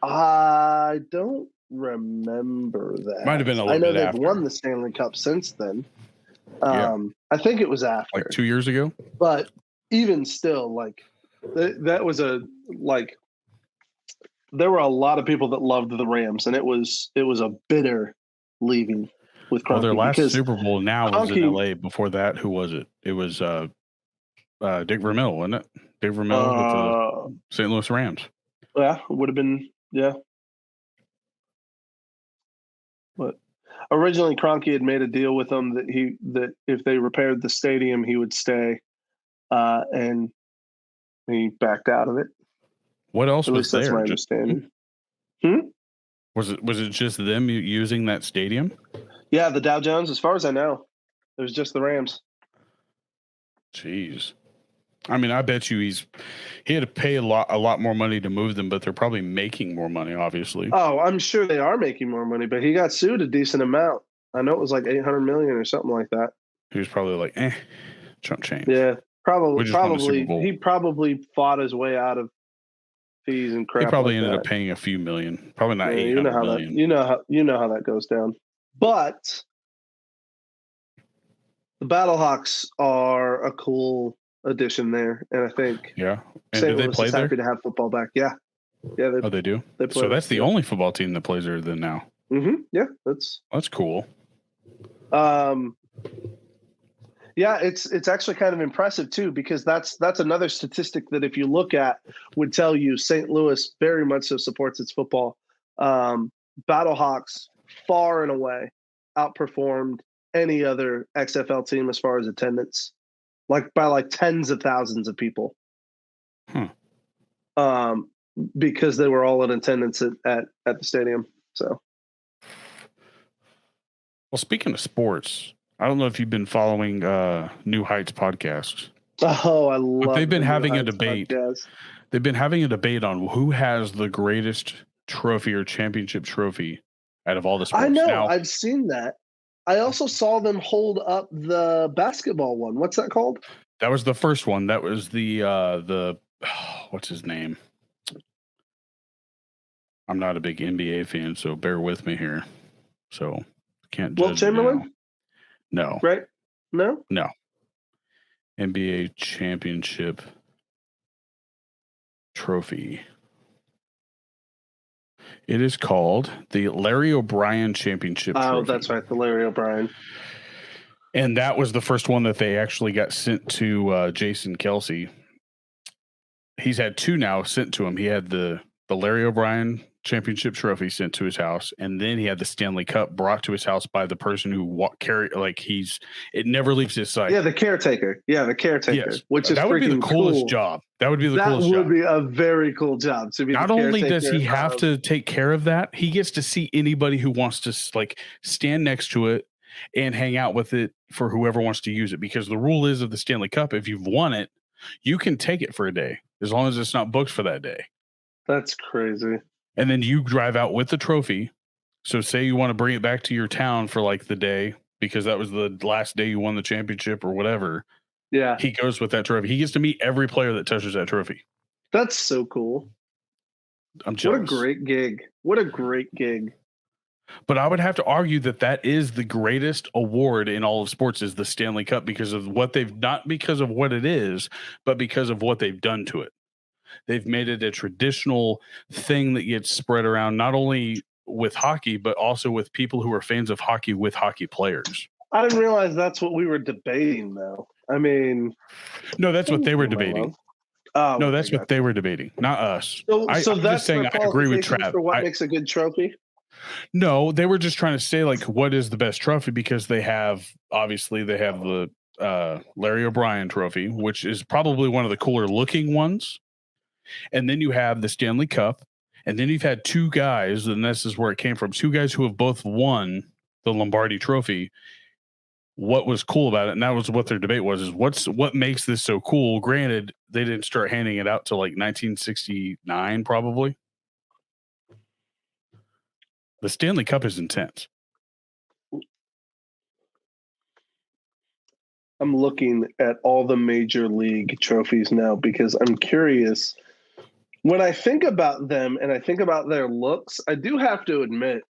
I don't remember that. Might have been a little bit after. I know they've won the Stanley Cup since then. I think it was after. Like 2 years ago? But even still, like, that was there were a lot of people that loved the Rams, and it was a bitter leaving with Kroenke. Well, their last Super Bowl now was in LA. Before that, who was it? It was Dick Vermeil, wasn't it? Dick Vermeil with the St. Louis Rams. Yeah, it would have been, yeah. But originally, Kroenke had made a deal with them that if they repaired the stadium, he would stay, and he backed out of it. What else was there? That's my understanding. Was it just them using that stadium? Yeah, the Dow Jones. As far as I know, it was just the Rams. Jeez. I mean, I bet you he had to pay a lot more money to move them, but they're probably making more money, obviously. Oh, I'm sure they are making more money, but he got sued a decent amount. I know it was like $800 million or something like that. He was probably like, chump change. Yeah, probably. He probably fought his way out of fees and crap. He probably ended up paying a few million. Probably not $800 million. You know how that goes down. But the Battlehawks are a cool addition there, and I think and St. Louis is happy to have football back. Yeah. They do. So that's the only football team that plays there then now. Yeah, that's cool. Yeah, it's actually kind of impressive too, because that's another statistic that if you look at would tell you St. Louis very much so supports its football. Battlehawks far and away outperformed any other XFL team as far as attendance, like by like tens of thousands of people. Because they were all in attendance at the stadium. So, well, speaking of sports, I don't know if you've been following New Heights podcast. Oh, I love. But they've been having a debate. Podcast. They've been having a debate on who has the greatest trophy or championship trophy out of all the sports. I know. I've seen that. I also saw them hold up the basketball one. What's that called? That was the first one. That was the what's his name? I'm not a big NBA fan, so bear with me here. So can't judge. Wilt Chamberlain? No. Right? No? No. NBA championship trophy. It is called the Larry O'Brien Championship Trophy. Oh, that's right, the Larry O'Brien. And that was the first one that they actually got sent to Jason Kelsey. He's had 2 now sent to him. He had the Larry O'Brien Championship Trophy sent to his house, and then he had the Stanley Cup brought to his house by the person who it never leaves his sight. Yeah, the caretaker. Yes. Which is that would be the coolest cool. job. That would be the coolest job. That would be a very cool job to be. Not only does he have to take care of that, he gets to see anybody who wants to stand next to it and hang out with it for whoever wants to use it. Because the rule is of the Stanley Cup, if you've won it, you can take it for a day as long as it's not booked for that day. That's crazy. And then you drive out with the trophy. So say you want to bring it back to your town for the day because that was the last day you won the championship or whatever. Yeah. He goes with that trophy. He gets to meet every player that touches that trophy. That's so cool. I'm jealous. What a great gig. But I would have to argue that is the greatest award in all of sports is the Stanley Cup because of what not because of what it is, but because of what they've done to it. They've made it a traditional thing that gets spread around not only with hockey, but also with people who are fans of hockey with hockey players. I didn't realize that's what we were debating, though. I mean... No, that's what they were debating. Oh, no, that's what they were debating, not us. So I'm that's just saying I agree with Trav. For what makes a good trophy? No, they were just trying to say, what is the best trophy? Because they have the Larry O'Brien trophy, which is probably one of the cooler looking ones. And then you have the Stanley Cup. And then you've had 2 guys, and this is where it came from, 2 guys who have both won the Lombardi trophy. What was cool about it, and that was what their debate was, is what makes this so cool? Granted, they didn't start handing it out till 1969, probably. The Stanley Cup is intense. I'm looking at all the major league trophies now because I'm curious. When I think about them and I think about their looks, I do have to admit,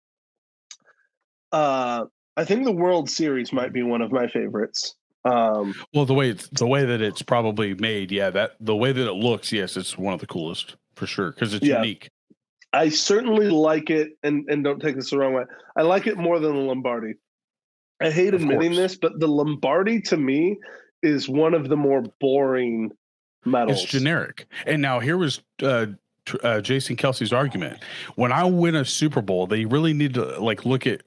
I think the World Series might be one of my favorites. Well, the way that it's probably made, the way that it looks, yes, it's one of the coolest for sure because it's unique. I certainly like it, and don't take this the wrong way. I like it more than the Lombardi. I hate admitting this, but the Lombardi to me is one of the more boring medals. It's generic. And now here was Jason Kelsey's argument. When I win a Super Bowl, they really need to look at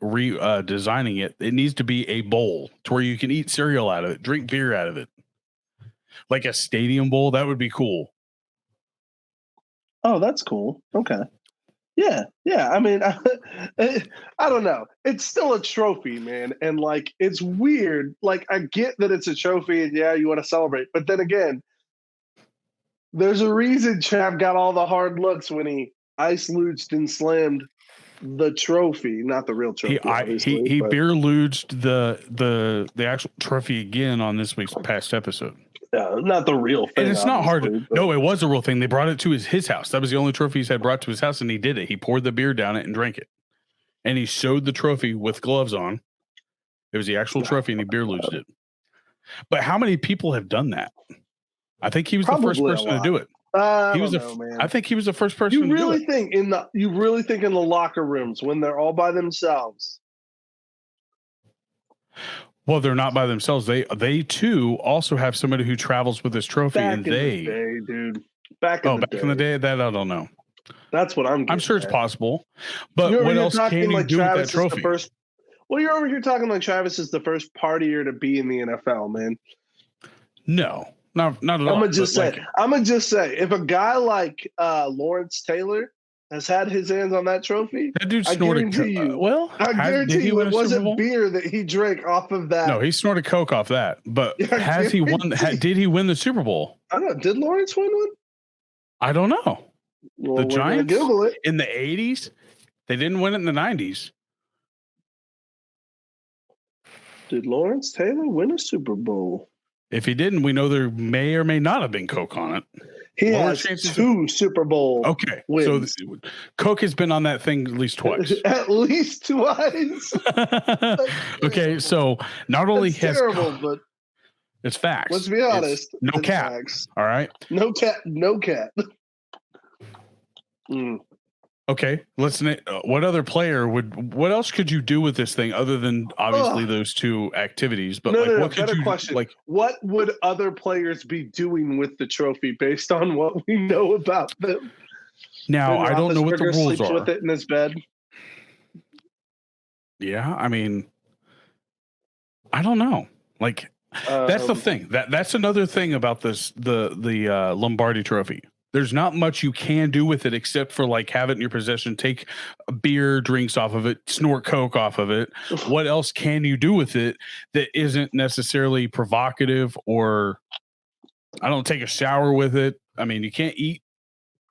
designing it. It needs to be a bowl to where you can eat cereal out of it, drink beer out of it. Like a stadium bowl, that would be cool. Oh, that's cool. Okay. Yeah. I mean, I don't know. It's still a trophy, man. And it's weird. I get that it's a trophy and you want to celebrate. But then again, there's a reason Trav got all the hard looks when he ice-luged and slammed the trophy, not the real trophy. He beer luged the actual trophy again on this week's past episode. Not the real thing. And it's not hard to. No, it was a real thing. They brought it to his house. That was the only trophy he's had brought to his house, and he did it. He poured the beer down it and drank it. And he showed the trophy with gloves on. It was the actual trophy, and he beer luged it. But how many people have done that? I think he was the first person to do it. I think he was the first person to do it. You really think in the locker rooms when they're all by themselves? Well, they're not by themselves. They too also have somebody who travels with this trophy, Back in the day, dude. Back in the day, that I don't know. That's what I'm sure it's possible. But what else can you do with that trophy? You're over here talking like Travis is the first partier to be in the NFL, man. No, not at all. I'm gonna just say, if a guy like Lawrence Taylor has had his hands on that trophy, that dude snorted. I guarantee you, it wasn't beer that he drank off of that. No, he snorted Coke off that. But has he won? Did he win the Super Bowl? I don't know. Did Lawrence win one? I don't know. Well, the Giants Google it. In the 80s, they didn't win it in the 90s. Did Lawrence Taylor win a Super Bowl? If he didn't, we know there may or may not have been Coke on it. He has 2 Super Bowl wins. So Cook has been on that thing at least twice. At least twice. Okay, so not only That's has terrible, but it's facts. Let's be honest. No cap. Facts. All right. No cap. Okay, listen. What other player what else could you do with this thing other than obviously those 2 activities? But what could you question. Like? What would other players be doing with the trophy based on what we know about them? Now I don't know what the rules are. With it in his bed. Yeah, I mean, I don't know. Like that's the thing. That's another thing about this the Lombardi Trophy. There's not much you can do with it except for like have it in your possession, take beer drinks off of it, snort coke off of it. What else can you do with it that isn't necessarily provocative or I don't take a shower with it. I mean, you can't eat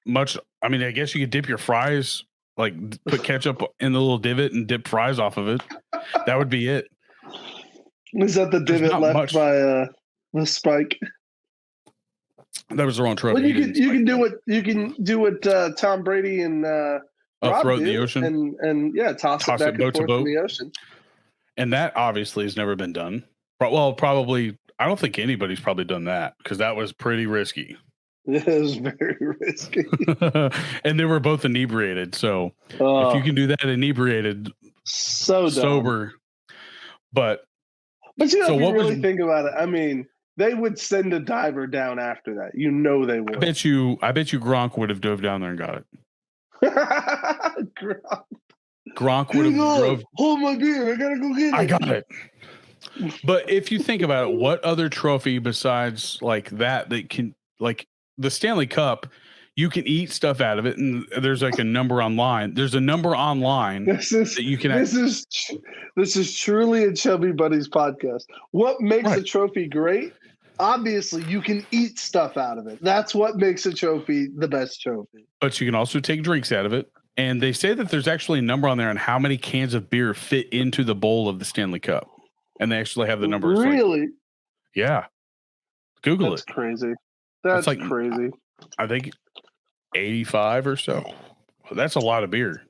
much. I mean, I guess you could dip your fries, like put ketchup in the little divot and dip fries off of it. That would be it. Was that the divot left by the Spike? That was the wrong trophy. Well, you can do what Tom Brady and Rob throw it in the ocean and toss it back and forth in the ocean. And that obviously has never been done. Well, probably I don't think anybody's probably done that because that was pretty risky. It was very risky. And they were both inebriated. So if you can do that inebriated, sober, but you know, if you really think about it, I mean, they would send a diver down after that. You know they would. I bet you Gronk would have dove down there and got it. Gronk would have drove. Hold my beer. I gotta go get it. I got it. But if you think about it, what other trophy besides like that can like the Stanley Cup? You can eat stuff out of it, and there's like a number online. There's a number online that you can. This is truly a Chubby Buddies podcast. What makes a trophy great? Obviously, you can eat stuff out of it. That's what makes a trophy the best trophy. But you can also take drinks out of it. And they say that there's actually a number on there on how many cans of beer fit into the bowl of the Stanley Cup. And they actually have the numbers. Really? Yeah. Google That's crazy. That's like crazy. I think 85 or so. That's a lot of beer.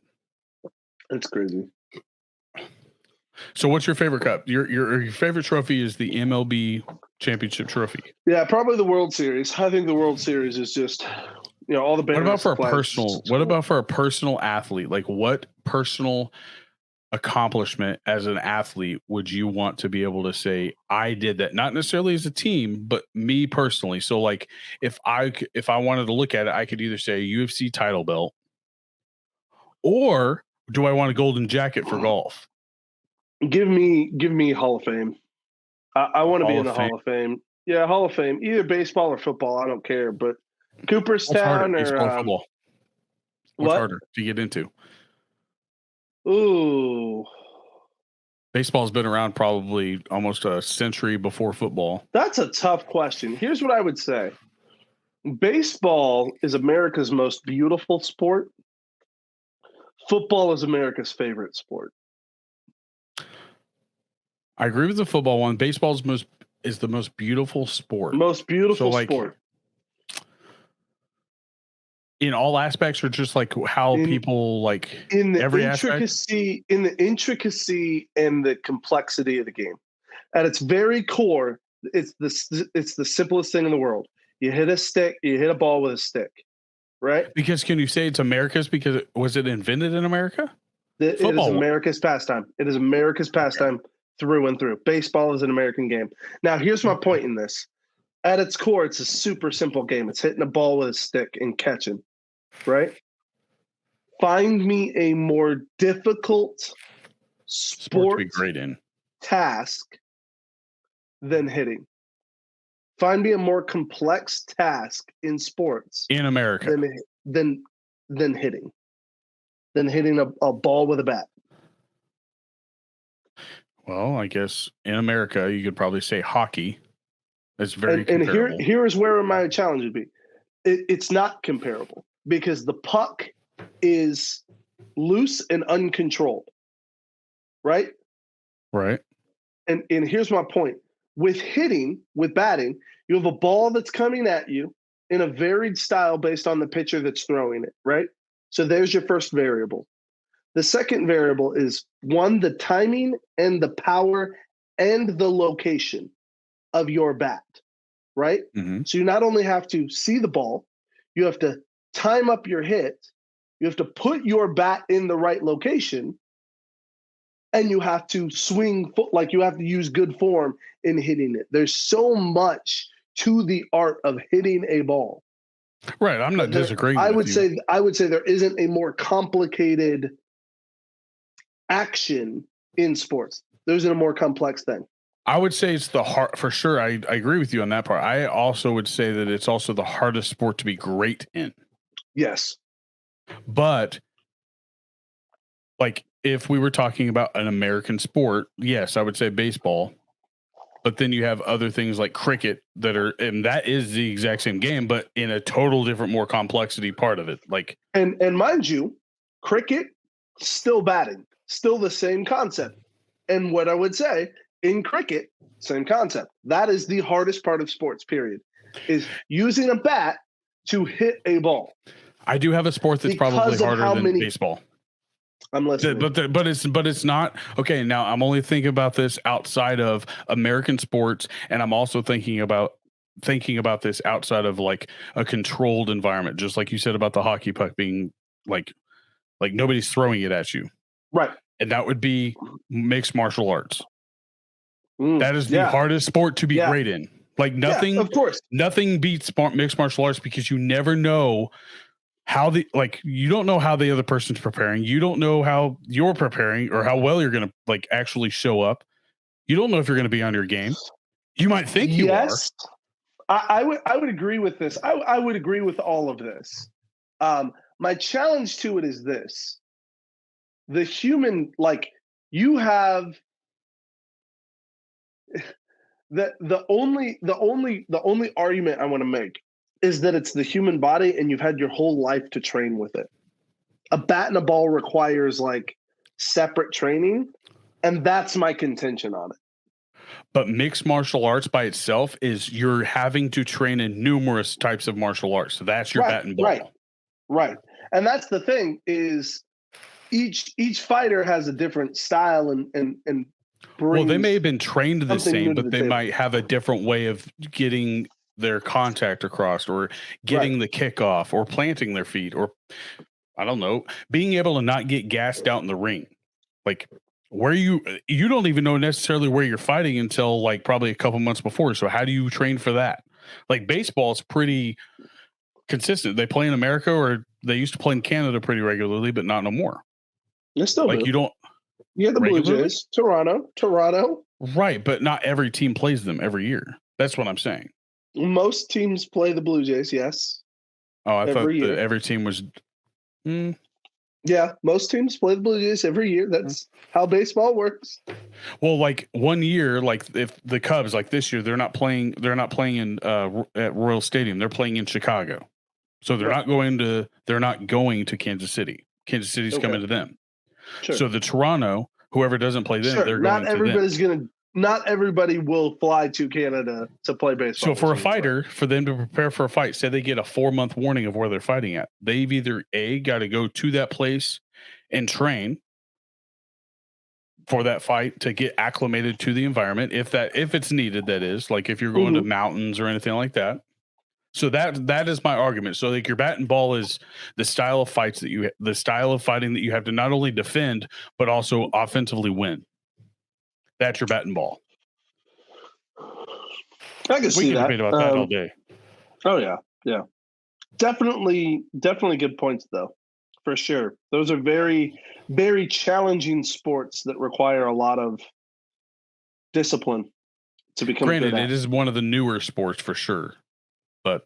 That's crazy. So what's your favorite cup? Your favorite trophy is the MLB championship trophy. Yeah, probably the World Series. I think the World Series is just, all the banners. What about for a personal athlete? Like what personal accomplishment as an athlete would you want to be able to say I did that? Not necessarily as a team, but me personally. So like if I wanted to look at it, I could either say UFC title belt, or do I want a golden jacket for golf? Give me Hall of Fame. I want to be in the Hall of Fame. Yeah, Hall of Fame. Either baseball or football. I don't care. But Cooperstown or football. What's harder to get into? Ooh. Baseball's been around probably almost a century before football. That's a tough question. Here's what I would say. Baseball is America's most beautiful sport. Football is America's favorite sport. I agree with the football one. Baseball is the most beautiful sport. Most beautiful sport. In all aspects, or just like how people like in the every intricacy, in the intricacy and the complexity of the game. At its very core, it's the simplest thing in the world. You hit a ball with a stick, right? Because can you say it's America's? Because was it invented in America? It is America's pastime. It is America's pastime through and through. Baseball is an American game. Now, here's my point in this. At its core, it's a super simple game. It's hitting a ball with a stick and catching, right? Find me a more difficult sport task than hitting. Find me a more complex task in sports in America than hitting. Than hitting a ball with a bat. Well, I guess in America, you could probably say hockey. It's very comparable. And here is where my challenge would be. It's not comparable because the puck is loose and uncontrolled, right? Right. And here's my point. With batting, you have a ball that's coming at you, in a varied style based on the pitcher that's throwing it, right? So there's your first variable. The second variable is, one, the timing and the power and the location of your bat, right? Mm-hmm. So you not only have to see the ball, you have to time up your hit, you have to put your bat in the right location, and you have to swing, like you have to use good form in hitting it. There's so much to the art of hitting a ball. Right, I'm not disagreeing. I would say there isn't a more complicated action in sports. There isn't a more complex thing. I would say it's the hard, for sure. I agree with you on that part. I also would say that it's also the hardest sport to be great in. Yes. But like if we were talking about an American sport, yes, I would say baseball. But then you have other things like cricket that are, and that is the exact same game, but in a total different, more complexity part of it. Like, and mind you, cricket, still batting, still the same concept. And what I would say in cricket, same concept. That is the hardest part of sports, period, is using a bat to hit a ball. I do have a sport that's probably harder than baseball. I'm listening. But it's not okay. Now I'm only thinking about this outside of American sports, and I'm also thinking about this outside of like a controlled environment, just like you said about the hockey puck being like nobody's throwing it at you, right? And that would be mixed martial arts. That is the hardest sport to be great in. Like nothing, of course, nothing beats mixed martial arts because you never know how you don't know how the other person's preparing. You don't know how you're preparing or how well you're going to like actually show up. You don't know if you're going to be on your game. You might think you are. I would agree with this. I would agree with all of this. My challenge to it is this: the human, like you have the only argument I want to make is that it's the human body and you've had your whole life to train with it. A bat and a ball requires like separate training, and that's my contention on it. But mixed martial arts by itself is you're having to train in numerous types of martial arts. So that's your bat and ball. Right. And that's the thing is each fighter has a different style and well, they may have been trained the same, but they table. might have a different way of getting their contact across or getting the kickoff or planting their feet or I don't know, being able to not get gassed out in the ring. Like where you don't even know necessarily where you're fighting until like probably a couple months before. So how do you train for that? Like baseball is pretty consistent. They play in America or they used to play in Canada pretty regularly, but not no more. They still like do. You don't. Yeah, the Blue Jays, Toronto. Right, but not every team plays them every year. That's what I'm saying. Most teams play the Blue Jays, yes. Oh, I thought that every team was. Yeah, most teams play the Blue Jays every year. That's how baseball works. Well, like 1 year, like if the Cubs, like this year, they're not playing in at Royal Stadium. They're playing in Chicago, so they're not going to Kansas City. Kansas City's coming to them. Sure. So the Toronto, whoever doesn't play them, they're going to them. Not everybody will fly to Canada to play baseball. So for a fighter, for them to prepare for a fight, say they get a 4-month warning of where they're fighting at, they've either got to go to that place and train for that fight to get acclimated to the environment, if it's needed. That is, like if you're going to mountains or anything like that. So that is my argument. So like your bat and ball is the style of fighting that you have to not only defend but also offensively win. That's your bat and ball. I can see that. We can debate about that all day. Oh yeah. Definitely good points though, for sure. Those are very, very challenging sports that require a lot of discipline to become. Granted, it is one of the newer sports for sure, but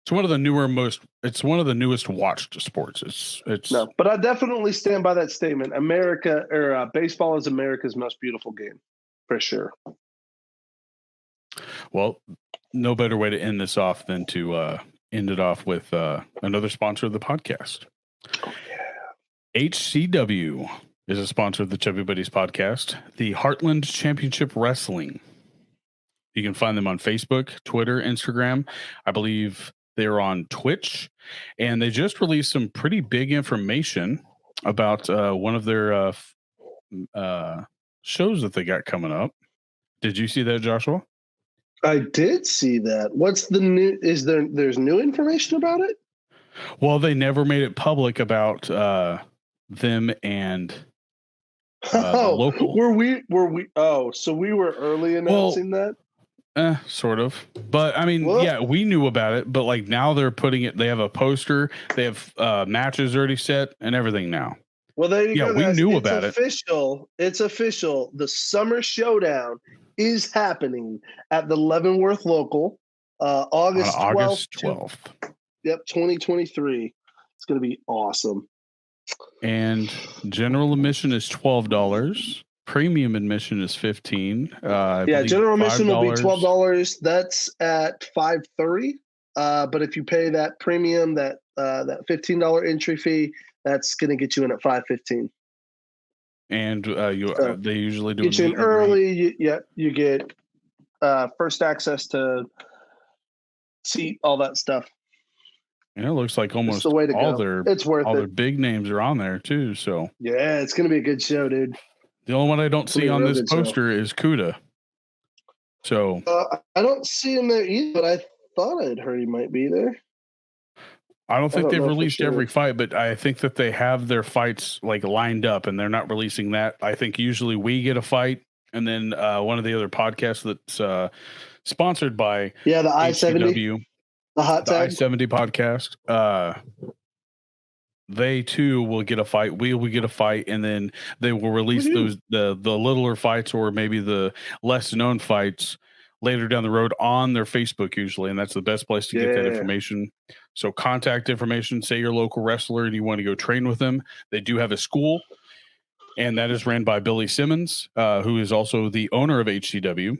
it's one of the newest watched sports. It's no, but I definitely stand by that statement. Baseball is America's most beautiful game, for sure. Well, no better way to end this off than to end it off with another sponsor of the podcast. Oh, yeah. HCW is a sponsor of the Chubby Buddies podcast. The Heartland Championship Wrestling You can find them on Facebook, Twitter, Instagram. I believe they're on Twitch, and they just released some pretty big information about one of their shows that they got coming up. Did you see that, Joshua? I did see that. What's the new? There's new information about it? Well, they never made it public about them and local. Were we? Oh, so we were early announcing that. Sort of. But I mean, yeah, we knew about it, but like now they're putting it, they have a poster, they have matches already set and everything now. Well, there you go. We knew about it. It's official. The Summer Showdown is happening at the Leavenworth Local, August 12th. Yep, 2023. It's going to be awesome. And general admission is $12. Premium admission is $15. General admission will be $12. That's at 5:30. But if you pay that premium, that $15 entry fee, that's going to get you in at 5:15. And they usually do get you in early. You get first access to seat, all that stuff. And it looks like almost the way to all go. It's worth their big names are on there too. So yeah, it's going to be a good show, dude. The only one I don't see on this poster is Kuda. So I don't see him there either, but I thought I'd heard he might be there. I don't think they've released every fight, but I think that they have their fights like lined up, and they're not releasing that. I think usually we get a fight, and then one of the other podcasts that's sponsored by the I-70, the Hot Tag, I-70 podcast. They too will get a fight. We will get a fight, and then they will release those the littler fights or maybe the less known fights later down the road on their Facebook usually, and that's the best place to get that information. So contact information, say you're a local wrestler and you want to go train with them. They do have a school, and that is ran by Billy Simmons, who is also the owner of HCW.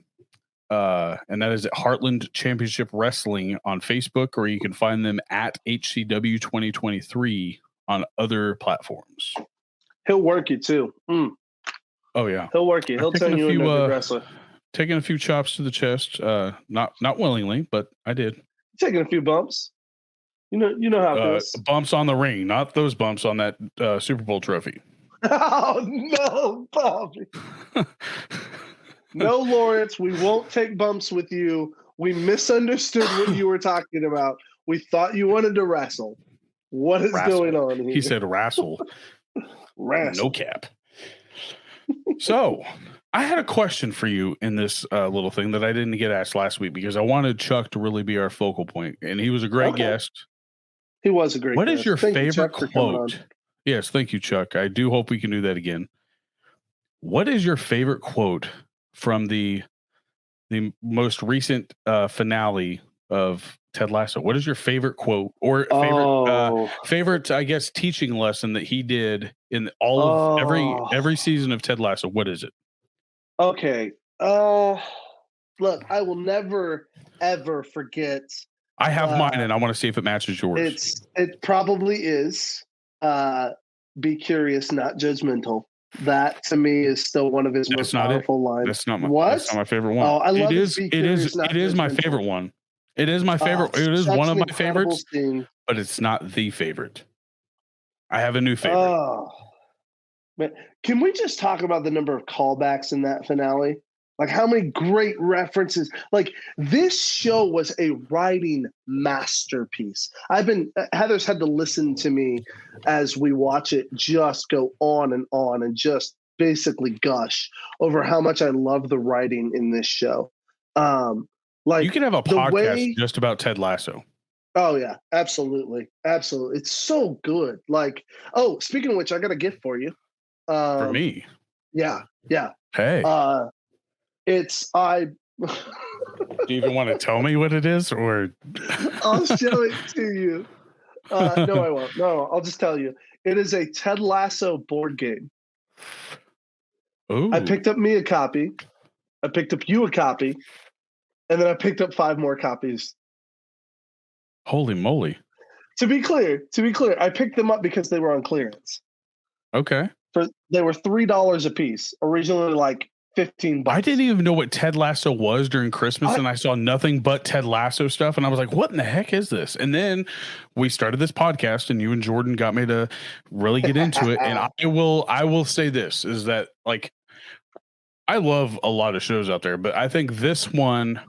And that is at Heartland Championship Wrestling on Facebook, or you can find them at HCW 2023 on other platforms. He'll work you too. Oh yeah, he'll work you. He'll turn you into a wrestler. Taking a few chops to the chest, not willingly, but I did. Taking a few bumps. You know how it goes. Bumps on the ring, not those bumps on that Super Bowl trophy. Oh no, Bobby! No, Lawrence, we won't take bumps with you. We misunderstood what you were talking about. We thought you wanted to wrestle. What is going on here? He said wrestle. Wrestle. No cap. So, I had a question for you in this little thing that I didn't get asked last week because I wanted Chuck to really be our focal point, and he was a great guest. He was a great guest. What is your favorite quote? Yes, thank you, Chuck. I do hope we can do that again. What is your favorite quote from the most recent finale of Ted Lasso? What is your favorite quote or favorite, I guess, teaching lesson that he did in all of every season of Ted Lasso? What is it? Okay. Look, I will never ever forget. I have mine, and I want to see if it matches yours. It probably is. Be curious, not judgmental. That to me is still one of his most powerful lines. That's not my favorite one. Oh, I love it. It is my favorite one. It is my favorite. It is one of my favorites, but it's not the favorite. I have a new favorite. Oh, man. Can we just talk about the number of callbacks in that finale? Like how many great references. Like this show was a writing masterpiece. Heather's had to listen to me as we watch it just go on and just basically gush over how much I love the writing in this show. Like you can have a podcast just about Ted Lasso. Oh yeah, absolutely. Absolutely. It's so good. Like, speaking of which, I got a gift for you. For me. Yeah. Hey. Do you even want to tell me what it is, or I'll show it to you? No, I won't. No, I'll just tell you. It is a Ted Lasso board game. Ooh. I picked up me a copy. I picked up you a copy, and then I picked up 5 more copies. Holy moly! To be clear, I picked them up because they were on clearance. Okay. They were $3 a piece. Originally, like $15. I didn't even know what Ted Lasso was during Christmas, and I saw nothing but Ted Lasso stuff, and I was like, what in the heck is this? And then we started this podcast, and you and Jordan got me to really get into it. And I will say this, is that, like, I love a lot of shows out there, but I think this one,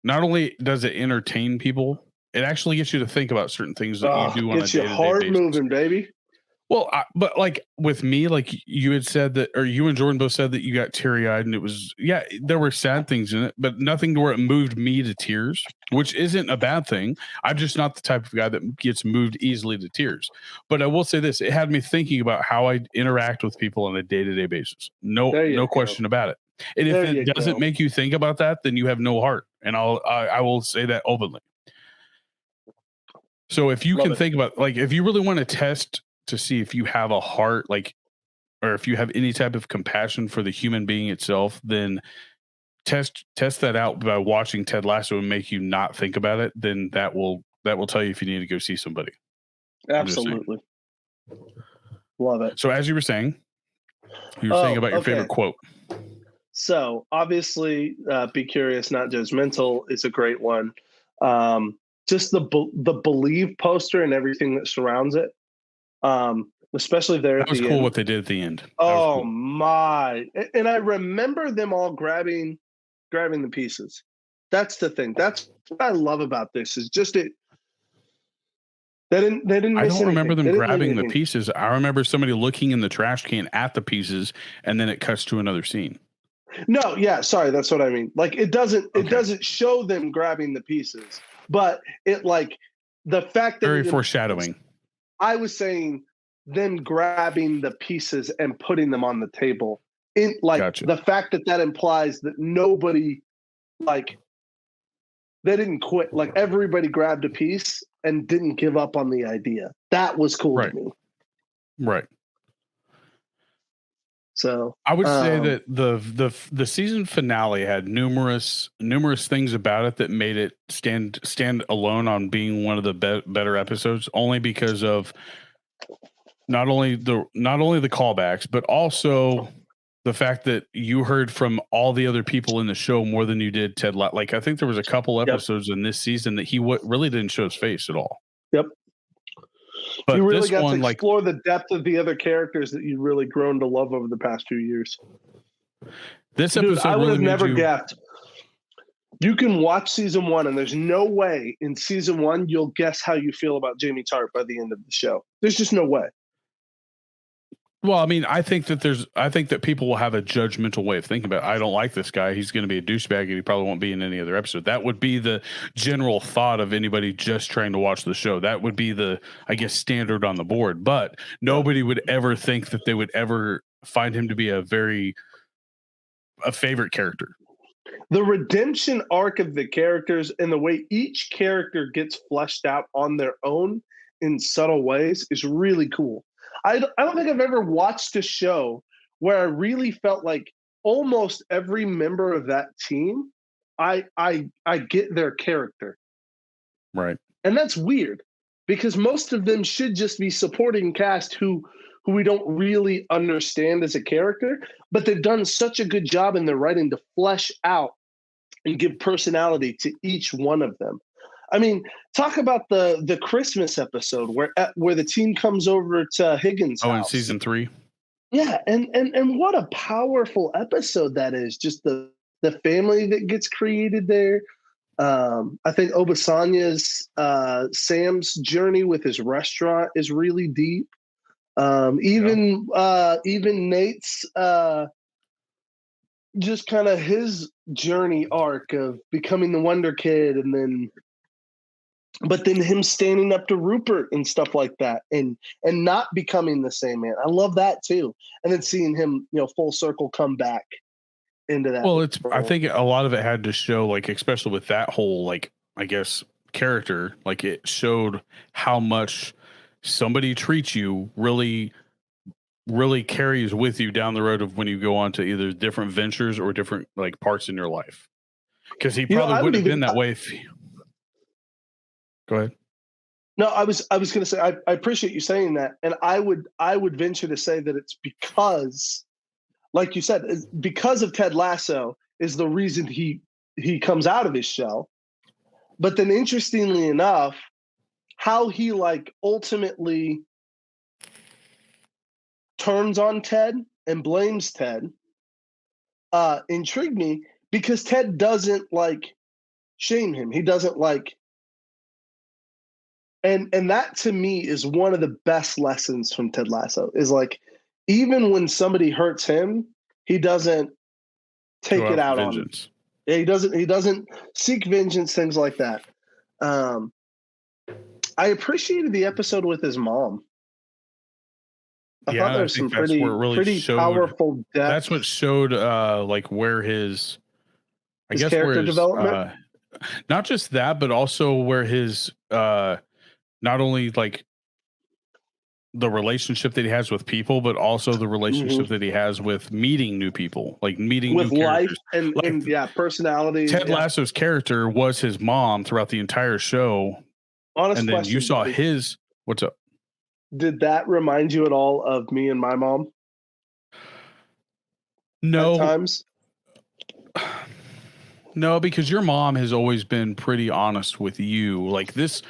not only does it entertain people, it actually gets you to think about certain things that you do on a day-to-day basis. Gets your heart moving, baby. Well, but like with me, like you had said that, or you and Jordan both said that you got teary-eyed, and it was, yeah, there were sad things in it, but nothing to where it moved me to tears, which isn't a bad thing. I'm just not the type of guy that gets moved easily to tears. But I will say this, it had me thinking about how I interact with people on a day-to-day basis. No question about it. And if it doesn't make you think about that, then you have no heart. And I will say that openly. So if you can think about, like, if you really want to test to see if you have a heart, like, or if you have any type of compassion for the human being itself, then test that out by watching Ted Lasso and make you not think about it. Then that will tell you if you need to go see somebody. Absolutely. Love it. So as you were saying, about your favorite quote. So obviously, be curious, not judgmental is a great one. Just the Believe poster and everything that surrounds it. Especially there that was cool end. What they did at the end. Oh, cool. My. And I remember them all grabbing the pieces. That's the thing. That's what I love about this, is just it. They didn't I don't remember them grabbing the pieces. I remember somebody looking in the trash can at the pieces, and then it cuts to another scene. No, yeah, sorry, that's what I mean. Like, it doesn't show them grabbing the pieces, but it, like, the fact that very foreshadowing. I was saying them grabbing the pieces and putting them on the table. In, like, gotcha. The fact that implies that nobody, like, they didn't quit. Like, everybody grabbed a piece and didn't give up on the idea. That was cool to me. Right. So I would say that the season finale had numerous things about it that made it stand alone on being one of the better episodes, only because of not only the callbacks, but also the fact that you heard from all the other people in the show more than you did Ted. Like, I think there was a couple episodes in this season that he really didn't show his face at all. Yep. But you really got to explore the depth of the other characters that you've really grown to love over the past few years. This episode, I would have never guessed. You can watch season 1, and there's no way in season 1 you'll guess how you feel about Jamie Tart by the end of the show. There's just no way. Well, I mean, I think that people will have a judgmental way of thinking about it. I don't like this guy. He's going to be a douchebag, and he probably won't be in any other episode. That would be the general thought of anybody just trying to watch the show. That would be the, I guess, standard on the board. But nobody would ever think that they would ever find him to be a favorite character. The redemption arc of the characters and the way each character gets fleshed out on their own in subtle ways is really cool. I don't think I've ever watched a show where I really felt like almost every member of that team, I get their character. Right. And that's weird, because most of them should just be supporting cast who we don't really understand as a character, but they've done such a good job in their writing to flesh out and give personality to each one of them. I mean, talk about the Christmas episode where the team comes over to Higgins' house. In season 3. Yeah, and what a powerful episode that is. Just the family that gets created there. I think Obasanya's Sam's journey with his restaurant is really deep. Even Nate's just kind of his journey arc of becoming the Wonder Kid, but then him standing up to Rupert and stuff like that, and not becoming the same man. I love that too. And then seeing him, full circle come back into that. Well, I think a lot of it had to show, like, especially with that whole, like, I guess, character, like, it showed how much somebody treats you really, really carries with you down the road of when you go on to either different ventures or different, like, parts in your life. Because he probably wouldn't have been that way if Go ahead. No, I was going to say, I appreciate you saying that. And I would venture to say that it's because like you said, because of Ted Lasso is the reason he comes out of his shell. But then interestingly enough, how he like ultimately turns on Ted and blames Ted intrigued me, because Ted doesn't like shame him. He doesn't like, and that to me is one of the best lessons from Ted Lasso, is like, even when somebody hurts him, he doesn't take it out on them. Yeah, he doesn't seek vengeance, things like that. I appreciated the episode with his mom. I thought there was some pretty powerful depth. That's what showed like where his character development. Not just that, but also where his not only like the relationship that he has with people, but also the relationship that he has with meeting new people, like meeting with new life characters. and personality. Ted Lasso's character was his mom throughout the entire show. Honest and then question, you saw his. What's up? Did that remind you at all of me and my mom? No. At times? No, because your mom has always been pretty honest with you. Like this,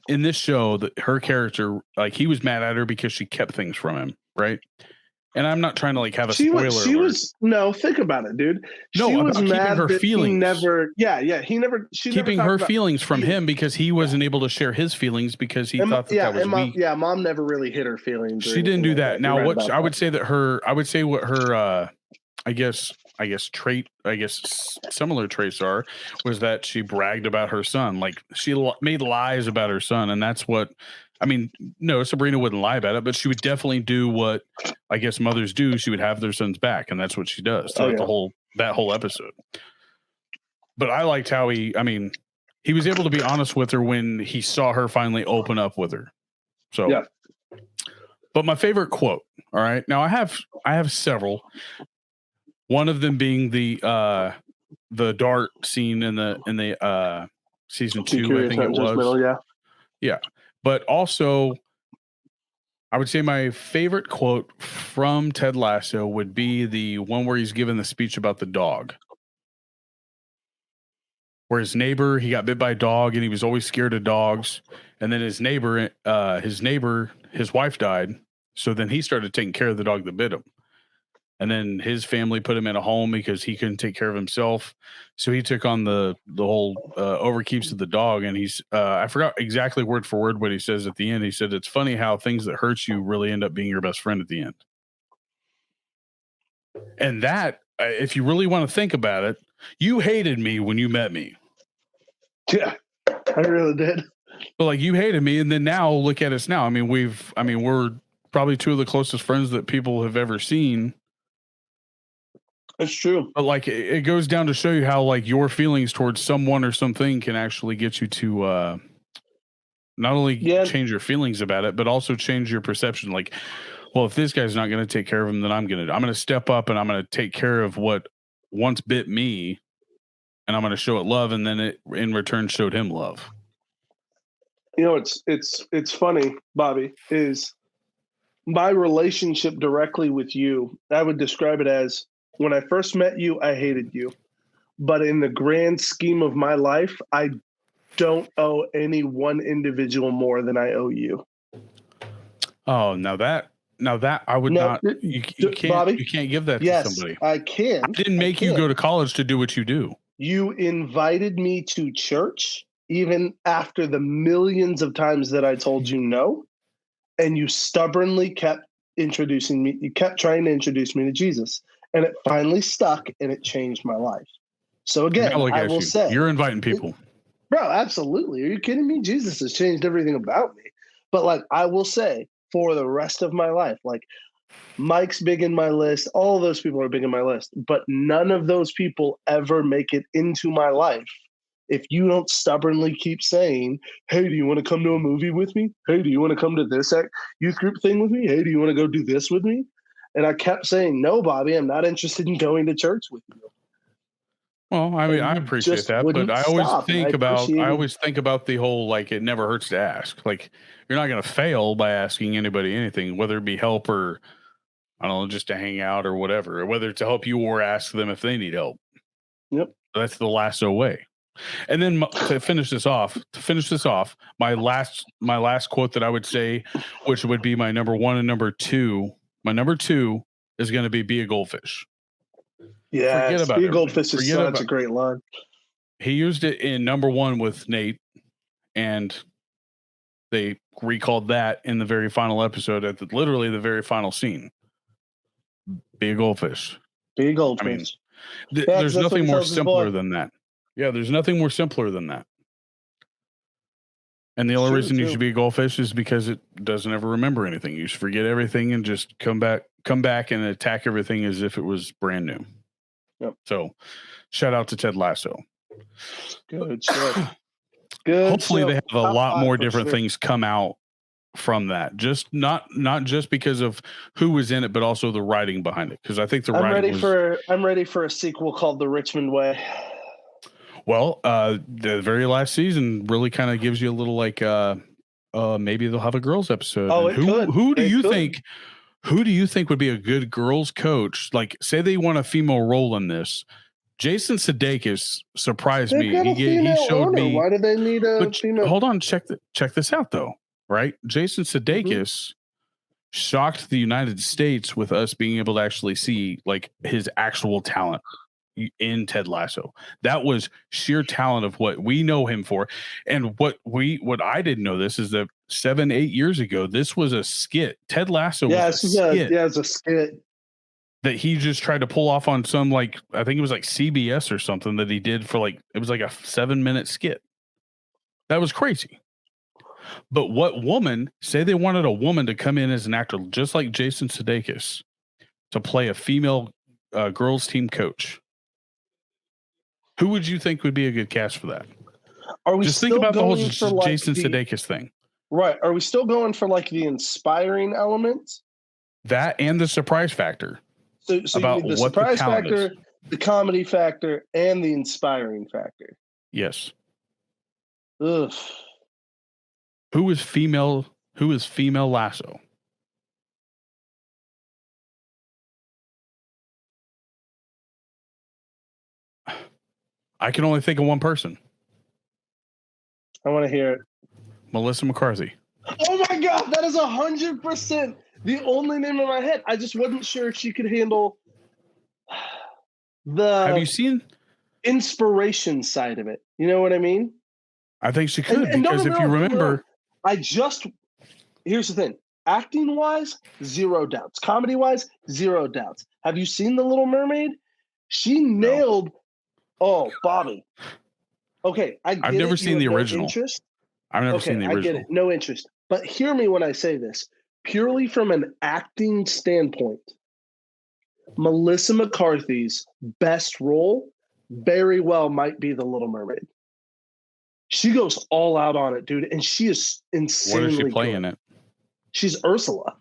in this show, that her character, like he was mad at her because she kept things from him, right? And I'm not trying to like have a spoiler alert. No, think about it, dude. No, she was keeping mad her that feelings. She keeping her feelings from him because he wasn't able to share his feelings because he thought that was weak. Yeah, mom never really hit her feelings. She didn't do that. Now, what I would say what her similar traits are was that she bragged about her son. Like she made lies about her son. And that's what, I mean, no, Sabrina wouldn't lie about it, but she would definitely do what I guess mothers do. She would have their sons back. And that's what she does throughout that whole episode. But I liked how he was able to be honest with her when he saw her finally open up with her. So, yeah. But my favorite quote. All right. Now I have several. One of them being the dart scene in the season 2, I think it was. Middle, yeah. But also, I would say my favorite quote from Ted Lasso would be the one where he's giving the speech about the dog. Where his neighbor, he got bit by a dog and he was always scared of dogs. And then his wife died. So then he started taking care of the dog that bit him. And then his family put him in a home because he couldn't take care of himself. So he took on the whole overkeeps of the dog. And he's, I forgot exactly word for word what he says at the end. He said, it's funny how things that hurt you really end up being your best friend at the end. And that, if you really want to think about it, you hated me when you met me. Yeah, I really did. But like you hated me. And then now look at us now. I mean, we're probably two of the closest friends that people have ever seen. That's true. But like it goes down to show you how like your feelings towards someone or something can actually get you to not only change your feelings about it, but also change your perception. Like, well, if this guy's not going to take care of him, then I'm going to step up and I'm going to take care of what once bit me, and I'm going to show it love, and then it in return showed him love. You know, it's funny, Bobby, is my relationship directly with you. I would describe it as, when I first met you, I hated you. But in the grand scheme of my life, I don't owe any one individual more than I owe you. Oh, now that I would not. You can't, Bobby, you can't give that to somebody. I can. I didn't make you go to college to do what you do. You invited me to church, even after the millions of times that I told you no, and you stubbornly kept introducing me. You kept trying to introduce me to Jesus. And it finally stuck, and it changed my life. So again, I will say, you're inviting people, bro. Absolutely. Are you kidding me? Jesus has changed everything about me. But like, I will say, for the rest of my life, like Mike's big in my list. All of those people are big in my list, but none of those people ever make it into my life if you don't stubbornly keep saying, hey, do you want to come to a movie with me? Hey, do you want to come to this youth group thing with me? Hey, do you want to go do this with me? And I kept saying, no, Bobby, I'm not interested in going to church with you. Well, I mean, I appreciate that, but I always think about the whole, like, it never hurts to ask. Like, you're not going to fail by asking anybody anything, whether it be help or I don't know, just to hang out or whatever, or whether to help you or ask them if they need help. Yep. That's the Lasso way. And then to finish this off, my last quote that I would say, which would be my number one and number two. My number two is going to be a goldfish. Yeah, be a goldfish is such a great line. He used it in number one with Nate, and they recalled that in the very final episode at literally the very final scene. Be a goldfish. Be a goldfish. I mean, there's nothing more simpler than that. Yeah, there's nothing more simpler than that. And the only reason you should be a goldfish is because it doesn't ever remember anything. You should forget everything and just come back and attack everything as if it was brand new. Yep. So, shout out to Ted Lasso. Good shit. Good. Hopefully, they have a lot more different things come out from that. Just not just because of who was in it, but also the writing behind it. Because I think I'm ready for a sequel called The Richmond Way. Well, the very last season really kind of gives you a little like, maybe they'll have a girls episode. Oh, who do you think would be a good girls coach? Like, say they want a female role in this. Jason Sudeikis surprised me. He showed me. Why do they need a female? Hold on, check this out though. Right, Jason Sudeikis shocked the United States with us being able to actually see like his actual talent in Ted Lasso. That was sheer talent of what we know him for. And what I didn't know this is that 7-8 years ago, this was a skit. Ted Lasso was a skit. It's a skit that he just tried to pull off on some, like, I think it was like CBS or something that he did for like, it was like a 7-minute skit. That was crazy. But say they wanted a woman to come in as an actor, just like Jason Sudeikis, to play a female girls team coach. Who would you think would be a good cast for that? Just think about the whole Jason Sudeikis thing. Right. Are we still going for like the inspiring elements? That and the surprise factor. So about the surprise factor, the comedy factor, and the inspiring factor. Yes. Ugh. Who is female Lasso? I can only think of one person. I want to hear it. Melissa McCarthy. Oh my God, that is 100% the only name in my head. I just wasn't sure if she could handle the Have you seen inspiration side of it? You know what I mean? I think she could, because if you remember, here's the thing. Acting wise, 0 doubts. Comedy wise, 0 doubts. Have you seen The Little Mermaid? She nailed. Oh, Bobby. Okay, I've never seen the original. I've never seen the original. I get it. No interest. But hear me when I say this. Purely from an acting standpoint, Melissa McCarthy's best role very well might be The Little Mermaid. She goes all out on it, dude, and she is insanely What is she playing it? She's Ursula.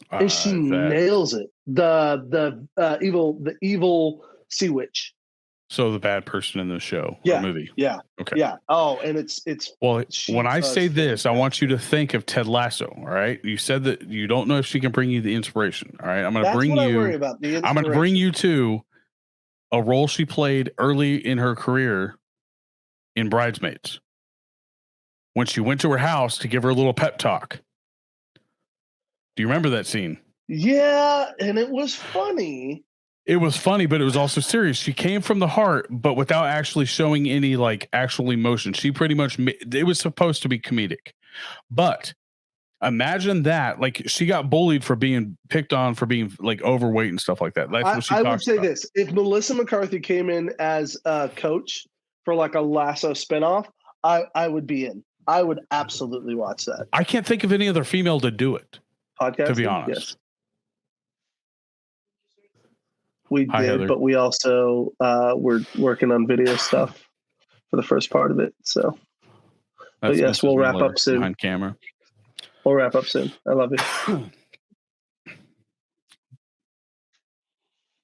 And she nails it. The evil sea witch. So the bad person in the show or movie. Yeah. Okay. Yeah. Oh, and it's well, when I say this, I want you to think of Ted Lasso. All right. You said that you don't know if she can bring you the inspiration. All right. I'm going to bring you. I'm going to bring you to a role she played early in her career in Bridesmaids, when she went to her house to give her a little pep talk. Do you remember that scene? Yeah, and it was funny. It was funny, but it was also serious. She came from the heart, but without actually showing any like actual emotion. She pretty much it was supposed to be comedic. But imagine that, like, she got bullied for being picked on for being like overweight and stuff like that. That's what she talked about. I would say this: if Melissa McCarthy came in as a coach for like a Lasso spinoff, I would be in. I would absolutely watch that. I can't think of any other female to do it. Podcast, to be honest. Yes. We did, Heather. But we also were working on video stuff for the first part of it. So, but yes, we'll wrap up soon. Behind camera. We'll wrap up soon. I love you.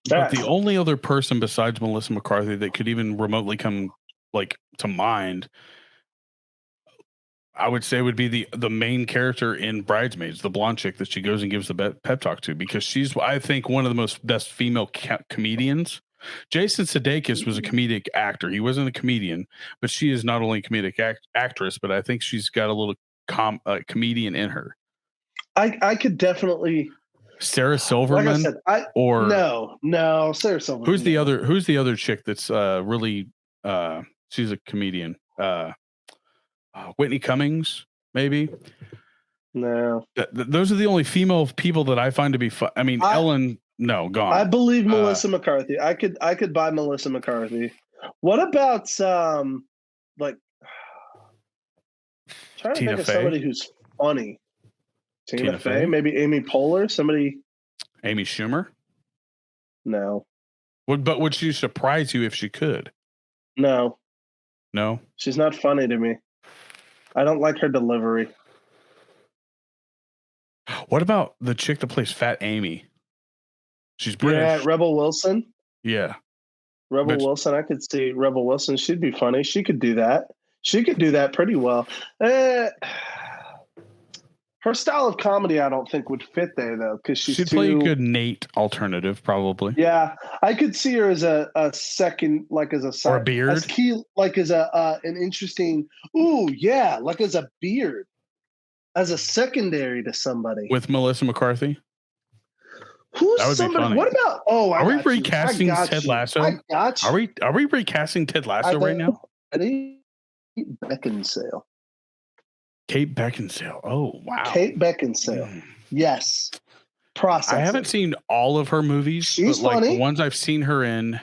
But the only other person besides Melissa McCarthy that could even remotely come like to mind, I would say would be the main character in Bridesmaids, the blonde chick that she goes and gives the pep talk to, because she's, I think, one of the best female comedians. Jason Sudeikis was a comedic actor. He wasn't a comedian, but she is not only a comedic actress, but I think she's got a little comedian in her. I could definitely. Sarah Silverman, like I said, no, Sarah Silverman. Who's the other chick that's really she's a comedian? Whitney Cummings, maybe. No, those are the only female people that I find to be fun. I mean, Ellen, no, gone. I believe Melissa McCarthy. I could buy Melissa McCarthy. What about like? Trying to think of somebody who's funny. Tina Fey, maybe Amy Poehler, somebody. Amy Schumer? No. But would she surprise you if she could? No. No? She's not funny to me. I don't like her delivery. What about the chick that plays Fat Amy? She's British. Yeah, Rebel Wilson. Yeah. Rebel Wilson. I could see Rebel Wilson. She'd be funny. She could do that. She could do that pretty well. Her style of comedy, I don't think would fit there though, because she'd play a good Nate alternative, probably. Yeah, I could see her as a second, like as a side, or a beard, as key, like as an interesting. Ooh, yeah, like as a beard, as a secondary to somebody with Melissa McCarthy. Who's somebody? What about? Oh, are we recasting Ted Lasso? I got you. Are we recasting Ted Lasso right now? Kate Beckinsale. Kate Beckinsale. Oh, wow. Kate Beckinsale. Yes. Process. I haven't seen all of her movies. She's but funny. The ones I've seen her in,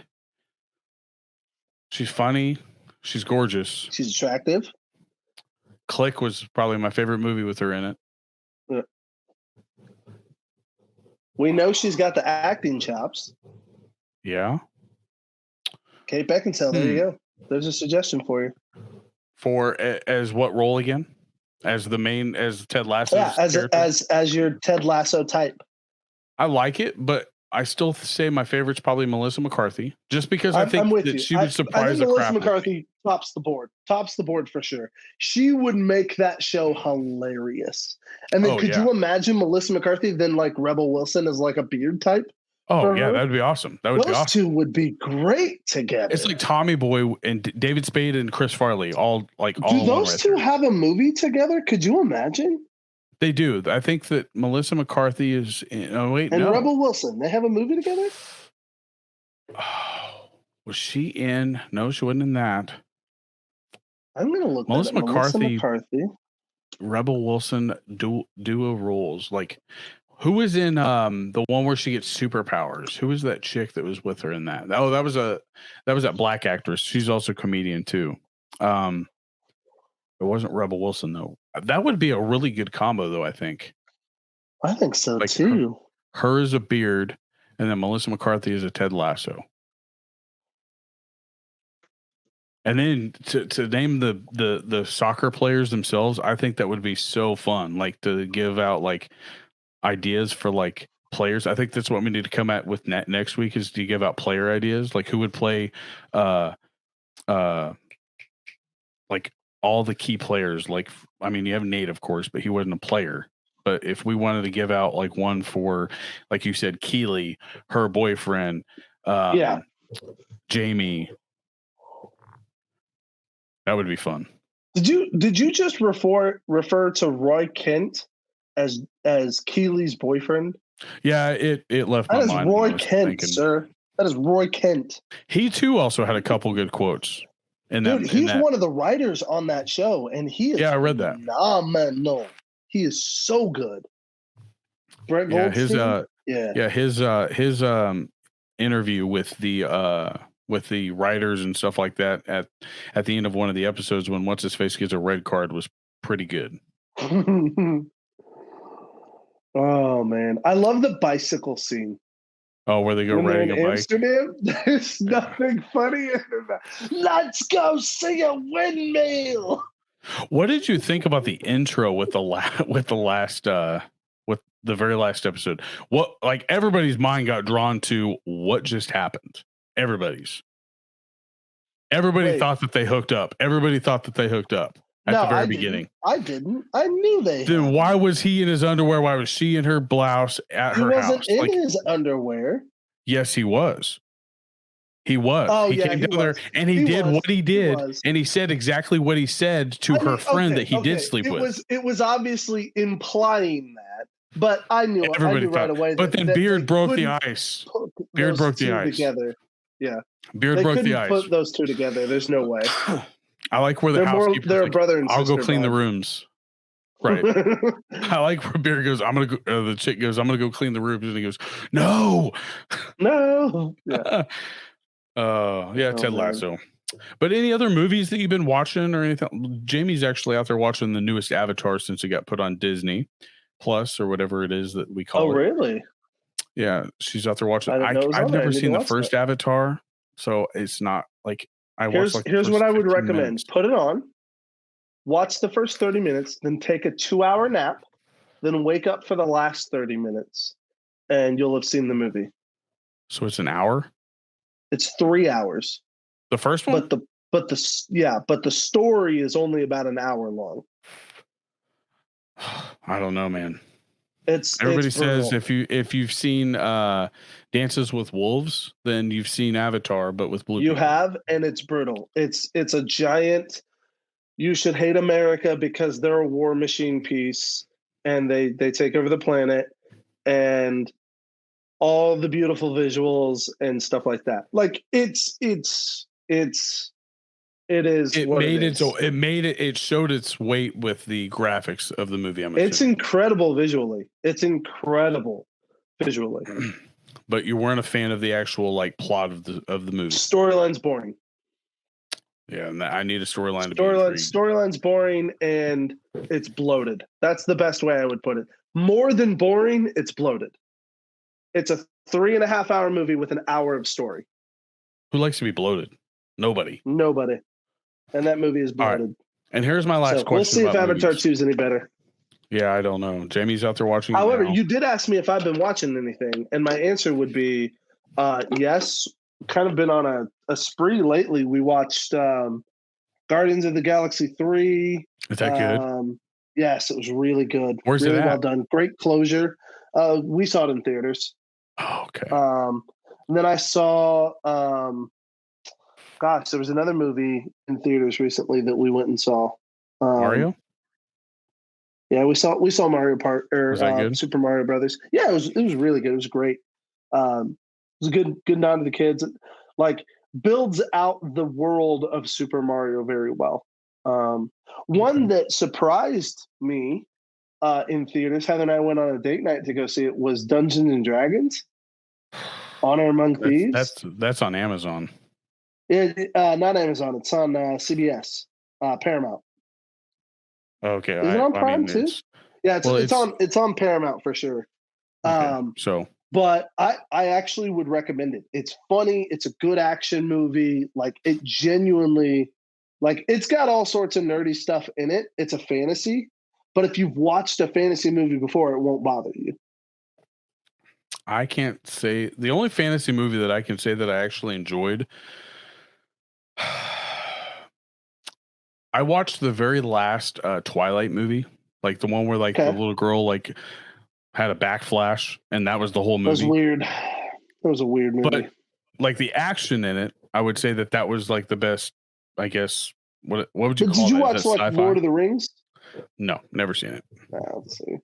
she's funny. She's gorgeous. She's attractive. Click was probably my favorite movie with her in it. Yeah. We know she's got the acting chops. Yeah. Kate Beckinsale. There you go. There's a suggestion for you. For as what role again? As Ted Lasso? Yeah, as your Ted Lasso type. I like it, but I still say my favorite's probably Melissa McCarthy, just because I think that she would surprise the crap. Melissa McCarthy tops the board for sure. She would make that show hilarious. And then could you imagine Melissa McCarthy then like Rebel Wilson as like a beard type? Oh yeah, that'd be awesome. Those two would be great together. It's like Tommy Boy and David Spade and Chris Farley, all. Do those two have a movie together? Could you imagine? They do. I think that Melissa McCarthy is. Rebel Wilson, they have a movie together. Oh, was she in? No, she wasn't in that. I'm gonna look. Melissa McCarthy. Rebel Wilson duo roles like. Who was in the one where she gets superpowers? Who was that chick that was with her in that? Oh, that was that black actress. She's also a comedian too. It wasn't Rebel Wilson though. That would be a really good combo though, I think. I think so too. Her is a beard, and then Melissa McCarthy is a Ted Lasso. And then to name the soccer players themselves, I think that would be so fun. Like to give out like ideas for like players. I think that's what we need to come at with next week is to give out player ideas, like who would play like all the key players. Like, I mean, you have Nate, of course, but he wasn't a player. But if we wanted to give out like one for, like you said, Keely, her boyfriend, Jamie, that would be fun. Did you just refer to Roy Kent as Keely's boyfriend? Yeah, it left my mind. That is Roy Kent, sir. That is Roy Kent. He too also had a couple good quotes. He's one of the writers on that show, and he is I read that. Phenomenal. He is so good. Brett Goldstein? His interview with the writers and stuff like that at the end of one of the episodes when what's his face gets a red card was pretty good. Oh man, I love the bicycle scene. Oh, where they go riding a bike. Amsterdam, there's nothing funnier than that. Let's go see a windmill. What did you think about the intro with the very last episode? What, like, everybody's mind got drawn to what just happened. Everybody thought that they hooked up. at the very beginning. I didn't. I knew they. Then why was he in his underwear? Why was she in her blouse at her house? He wasn't in his underwear. Yes, he was. He was. Oh, he came down there and he did what he did, and he said exactly what he said to her friend that he did sleep with. It was obviously implying that, but I knew right away. But then Beard broke the ice. Beard broke the ice together. Yeah, Beard broke the ice. Put those two together. There's no way. I like where the housekeeper. They're brother and sister. I'll go clean the rooms. Right. I like where Beard goes. I'm gonna go. The chick goes. I'm gonna go clean the rooms, and he goes, "No, no." Yeah. Ted Lasso. But any other movies that you've been watching or anything? Jamie's actually out there watching the newest Avatar since it got put on Disney Plus or whatever it is that we call it. Oh, really? Yeah, she's out there watching. I've never seen the first Avatar, so it's not like I watched. Here's what I would recommend: put it on, watch the first 30 minutes, then take a 2-hour nap, then wake up for the last 30 minutes, and you'll have seen the movie. So it's an hour. It's 3 hours. The first one, but the story is only about an hour long. I don't know, man. Everybody says if you've seen Dances with Wolves, then you've seen Avatar, but with blue. You have, and it's brutal. It's a giant. You should hate America because they're a war machine piece, and they take over the planet, and all the beautiful visuals and stuff like that. Like it showed its weight with the graphics of the movie. It's incredible visually. It's incredible visually. But you weren't a fan of the actual like plot of the movie. Storyline's boring. Yeah, and I need a storyline. Storyline's boring and it's bloated. That's the best way I would put it. More than boring, it's bloated. It's a 3.5 hour movie with an hour of story. Who likes to be bloated? Nobody. And that movie is bloated. Right. And here's my last question. We'll see if Avatar 2 is any better. Yeah, I don't know. Jamie's out there watching. However, you did ask me if I've been watching anything, and my answer would be yes. Kind of been on a spree lately. We watched Guardians of the Galaxy 3. Is that good? Yes, it was really good. Where's really it at? Well done. Great closure. We saw it in theaters. Oh, okay. And then I saw there was another movie in theaters recently that we went and saw. Mario? Yeah, we saw Mario Was that good? Super Mario Brothers. Yeah, it was really good. It was great. It was a good nod to the kids. It, like, builds out the world of Super Mario very well. One that surprised me in theaters, Heather and I went on a date night to go see it, was Dungeons and Dragons: Honor Among Thieves. That's on Amazon. Not Amazon. It's on CBS, Paramount. Okay, is it on Prime too? Yeah, it's on Paramount for sure. Okay, but I actually would recommend it. It's funny. It's a good action movie. Like, it genuinely, like, it's got all sorts of nerdy stuff in it. It's a fantasy, but if you've watched a fantasy movie before, it won't bother you. I can't say the only fantasy movie that I can say that I actually enjoyed. I watched the very last Twilight movie, like the one where like the little girl like had a backflash, and that was the whole movie. That was weird. That was a weird movie. But like the action in it, I would say that was like the best. I guess what would you call it? Did you watch like sci-fi? Lord of the Rings? No, never seen it. Let's see.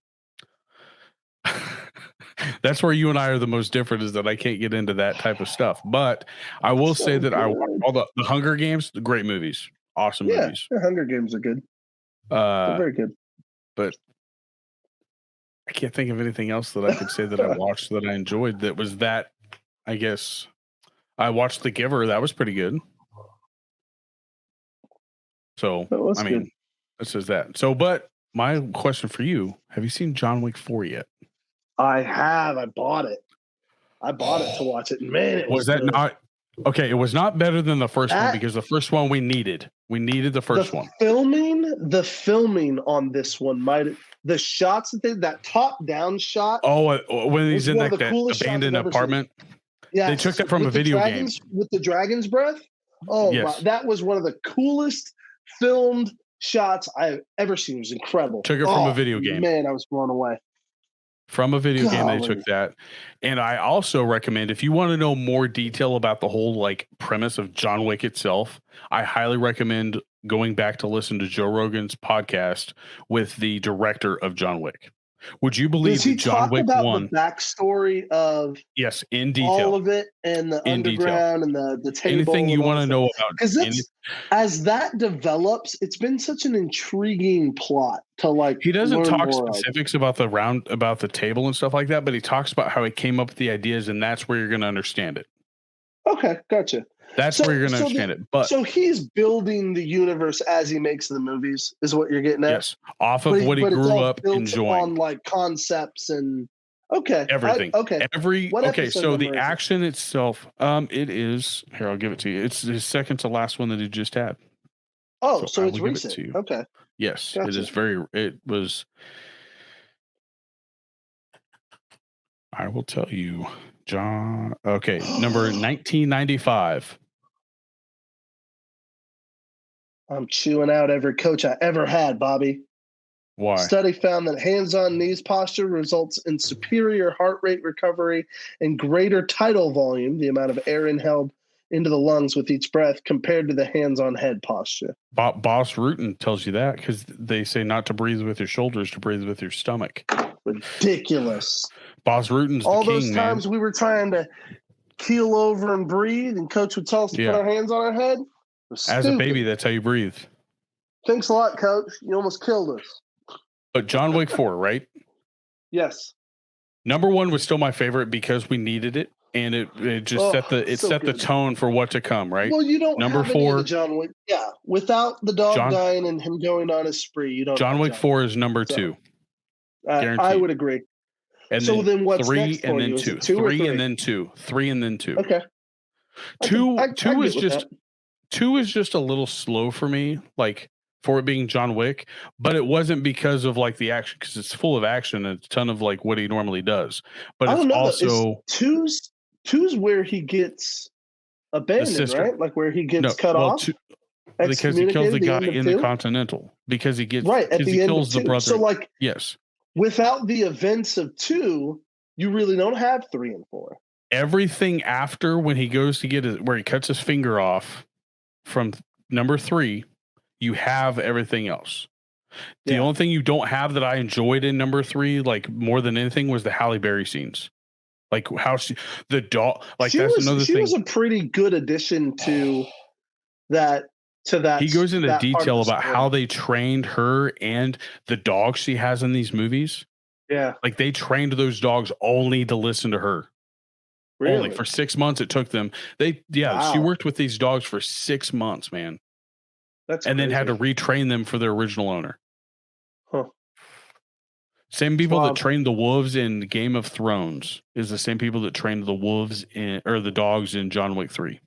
That's where you and I are the most different, is that I can't get into that type of stuff. But I will say that I watched all the Hunger Games, the great movies, awesome movies. The Hunger Games are good. They're very good. But I can't think of anything else that I could say that I watched that I enjoyed. That was that. I guess I watched The Giver. That was pretty good. So I mean, good. This is that. So, but my question for you: have you seen John Wick 4 yet? I have. I bought it. I bought it to watch it. Man, it was that good. not okay? It was not better than the first one, because the first one we needed. We needed the first one. The filming on this one the shots that top down shot. Oh, when he's in like that abandoned apartment. Yeah, they took that from a video game with the dragon's breath. Oh, yes. That was one of the coolest filmed shots I've ever seen. It was incredible. Took it from a video game. Man, I was blown away. From a video game, they took that. And I also recommend, if you want to know more detail about the whole like premise of John Wick itself, I highly recommend going back to listen to Joe Rogan's podcast with the director of John Wick. Would you believe that John Wick about 1 the backstory of in detail, all of it, and the underground and the table? Anything you want to know about? Because as that develops, it's been such an intriguing plot to like. He doesn't talk specifics about the table and stuff like that, but he talks about how he came up with the ideas, and that's where you're going to understand it. Okay, gotcha. That's where you're going to understand it. But so he's building the universe as he makes the movies, is what you're getting at. Yes, off of what he grew up enjoying, on like concepts and everything. So the action itself, it is here. I'll give it to you. It's his second to last one that he just had. Oh, so it's recent. Okay. Yes, gotcha. It is very. It was. I will tell you. John. Okay, number 1995. I'm chewing out every coach I ever had, Bobby. Why? Study found that hands-on knees posture results in superior heart rate recovery and greater tidal volume, the amount of air inhaled into the lungs with each breath, compared to the hands-on head posture. Boss Rutan tells you that because they say not to breathe with your shoulders, to breathe with your stomach. Ridiculous. Boss Rutan's all the those king, times we were trying to keel over and breathe, and coach would tell us to put our hands on our head. As a baby, that's how you breathe. Thanks a lot, coach. You almost killed us. But John Wick 4, right? Yes. Number 1 was still my favorite because we needed it, and it just set the tone for what to come, right? Well, you don't number have 4 any of the John Wick. Yeah, without the dog dying and him going on his spree, you don't. John Wick 4 is number 2. I would agree. And so then what's 3 next and for then you? 2. 3 and then 2. 3 and then 2. Okay. 2 is just 2 is just a little slow for me, like for it being John Wick, but it wasn't because of like the action, because it's full of action and a ton of like what he normally does. But it's also two's where he gets abandoned, right? Like where he gets cut off. Because he kills the guy in the Continental. Because he gets right at the end kills of 2. the brother. So like yes. Without the events of 2, you really don't have 3 and 4. Everything after when he goes to where he cuts his finger off from number 3, you have everything else. The only thing you don't have that I enjoyed in number 3, like more than anything, was the Halle Berry scenes. Like how the dog, like that's another thing. She was a pretty good addition to that. He goes into detail about how they trained her and the dogs she has in these movies. Yeah. Like they trained those dogs only to listen to her. Really? Only for 6 months it took them. She worked with these dogs for 6 months, man. That's and crazy. then had to retrain them for their original owner. Huh. Same people that trained the wolves in Game of Thrones is the same people that trained the wolves the dogs in John Wick 3.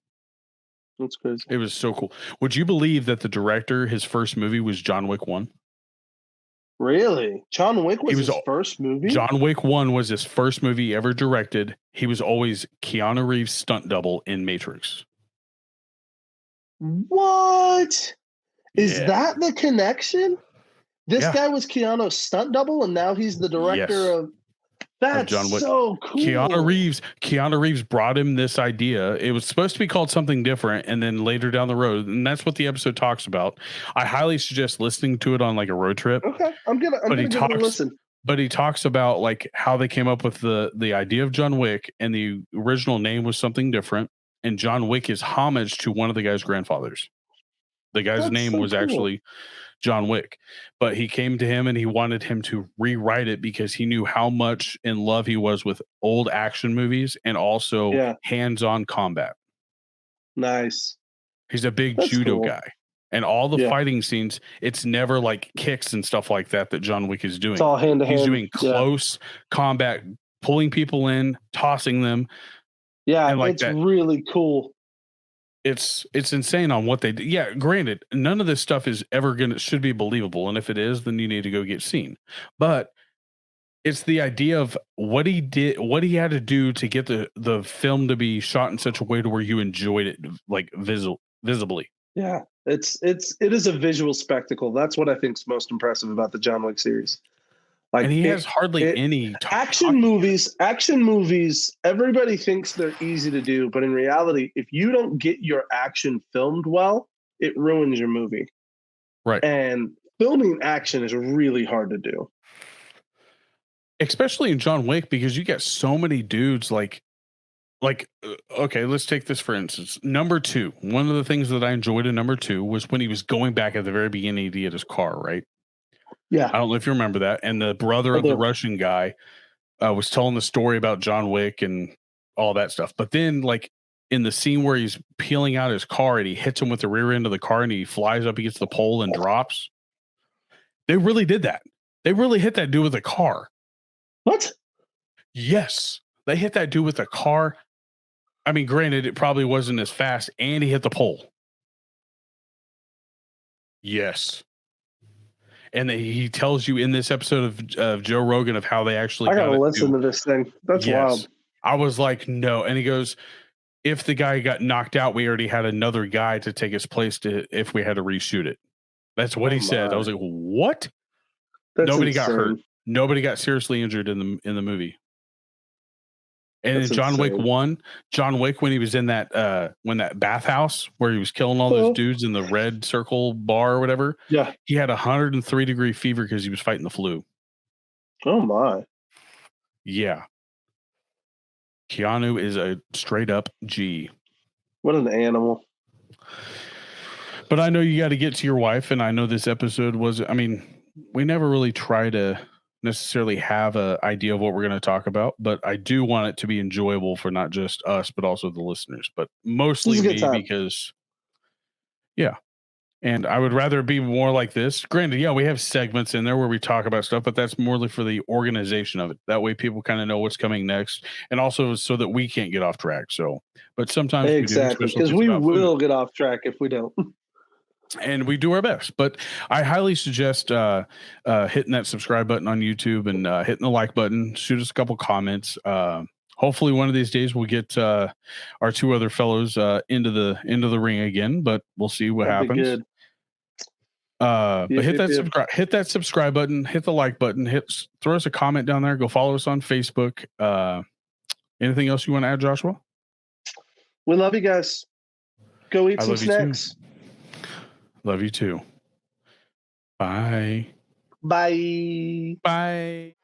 That's crazy. It was so cool. Would you believe that the director, his first movie was John Wick 1? Really? John Wick was his first movie? John Wick 1 was his first movie he ever directed. He was always Keanu Reeves' stunt double in Matrix. What? Is that the connection? This guy was Keanu's stunt double, and now he's the director of... That's John Wick. So cool. Keanu Reeves brought him this idea. It was supposed to be called something different, and then later down the road, and that's what the episode talks about. I highly suggest listening to it on like a road trip. Okay, I'm gonna give it a listen. But he talks about like how they came up with the idea of John Wick, and the original name was something different. And John Wick is homage to one of the guy's grandfathers. The guy's name was actually John Wick, but he came to him and he wanted him to rewrite it because he knew how much in love he was with old action movies and also hands-on combat. Nice. He's a big judo guy, and all the fighting scenes, it's never like kicks and stuff like that John Wick is doing. It's all hand to hand. He's doing close combat, pulling people in, tossing them. Yeah, and like it's really cool. It's insane on what they do. Yeah, granted, none of this stuff is ever should be believable, and if it is, then you need to go get seen. But it's the idea of what he did, what he had to do to get the film to be shot in such a way to where you enjoyed it like visibly. Yeah, It is a visual spectacle. That's what I think is most impressive about the John Wick series. Like, and he has hardly any action movies. Action movies. Everybody thinks they're easy to do, but in reality, if you don't get your action filmed well, it ruins your movie. Right. And filming action is really hard to do, especially in John Wick, because you get so many dudes. Okay, let's take this for instance. Number 2. One of the things that I enjoyed in number 2 was when he was going back at the very beginning to get his car, right? Yeah. I don't know if you remember that. And the brother of the Russian guy was telling the story about John Wick and all that stuff. But then, like, in the scene where he's peeling out his car and he hits him with the rear end of the car and he flies up against the pole and drops. They really did that. They really hit that dude with a car. What? Yes. They hit that dude with a car. I mean, granted, it probably wasn't as fast, and he hit the pole. Yes. And he tells you in this episode of Joe Rogan of how they actually I gotta listen to this thing. That's wild. I was like, no. And he goes, if the guy got knocked out, we already had another guy to take his place if we had to reshoot it. That's what he said. I was like, what? Nobody got hurt. Nobody got seriously injured in the movie. And in John Wick 1, John Wick, when he was in that bathhouse where he was killing all those dudes in the red circle bar or whatever, he had 103-degree fever because he was fighting the flu. Oh my. Yeah. Keanu is a straight up G. What an animal. But I know you got to get to your wife, and I know this episode was, I mean, we never really try to necessarily have an idea of what we're going to talk about, but I do want it to be enjoyable for not just us, but also the listeners, but mostly me because, yeah. And I would rather it be more like this. Granted, yeah, we have segments in there where we talk about stuff, but that's more for the organization of it. That way people kind of know what's coming next, and also so that we can't get off track. So, but sometimes exactly, because we will get off track if we don't. And we do our best, but I highly suggest hitting that subscribe button on YouTube and hitting the like button. Shoot us a couple comments. Hopefully, one of these days we'll get our 2 other fellows into the ring again. But we'll see what happens. But hit that subscribe button, hit the like button, throw us a comment down there. Go follow us on Facebook. Anything else you want to add, Joshua? We love you guys. Go eat some snacks. Love you too. Bye. Bye. Bye.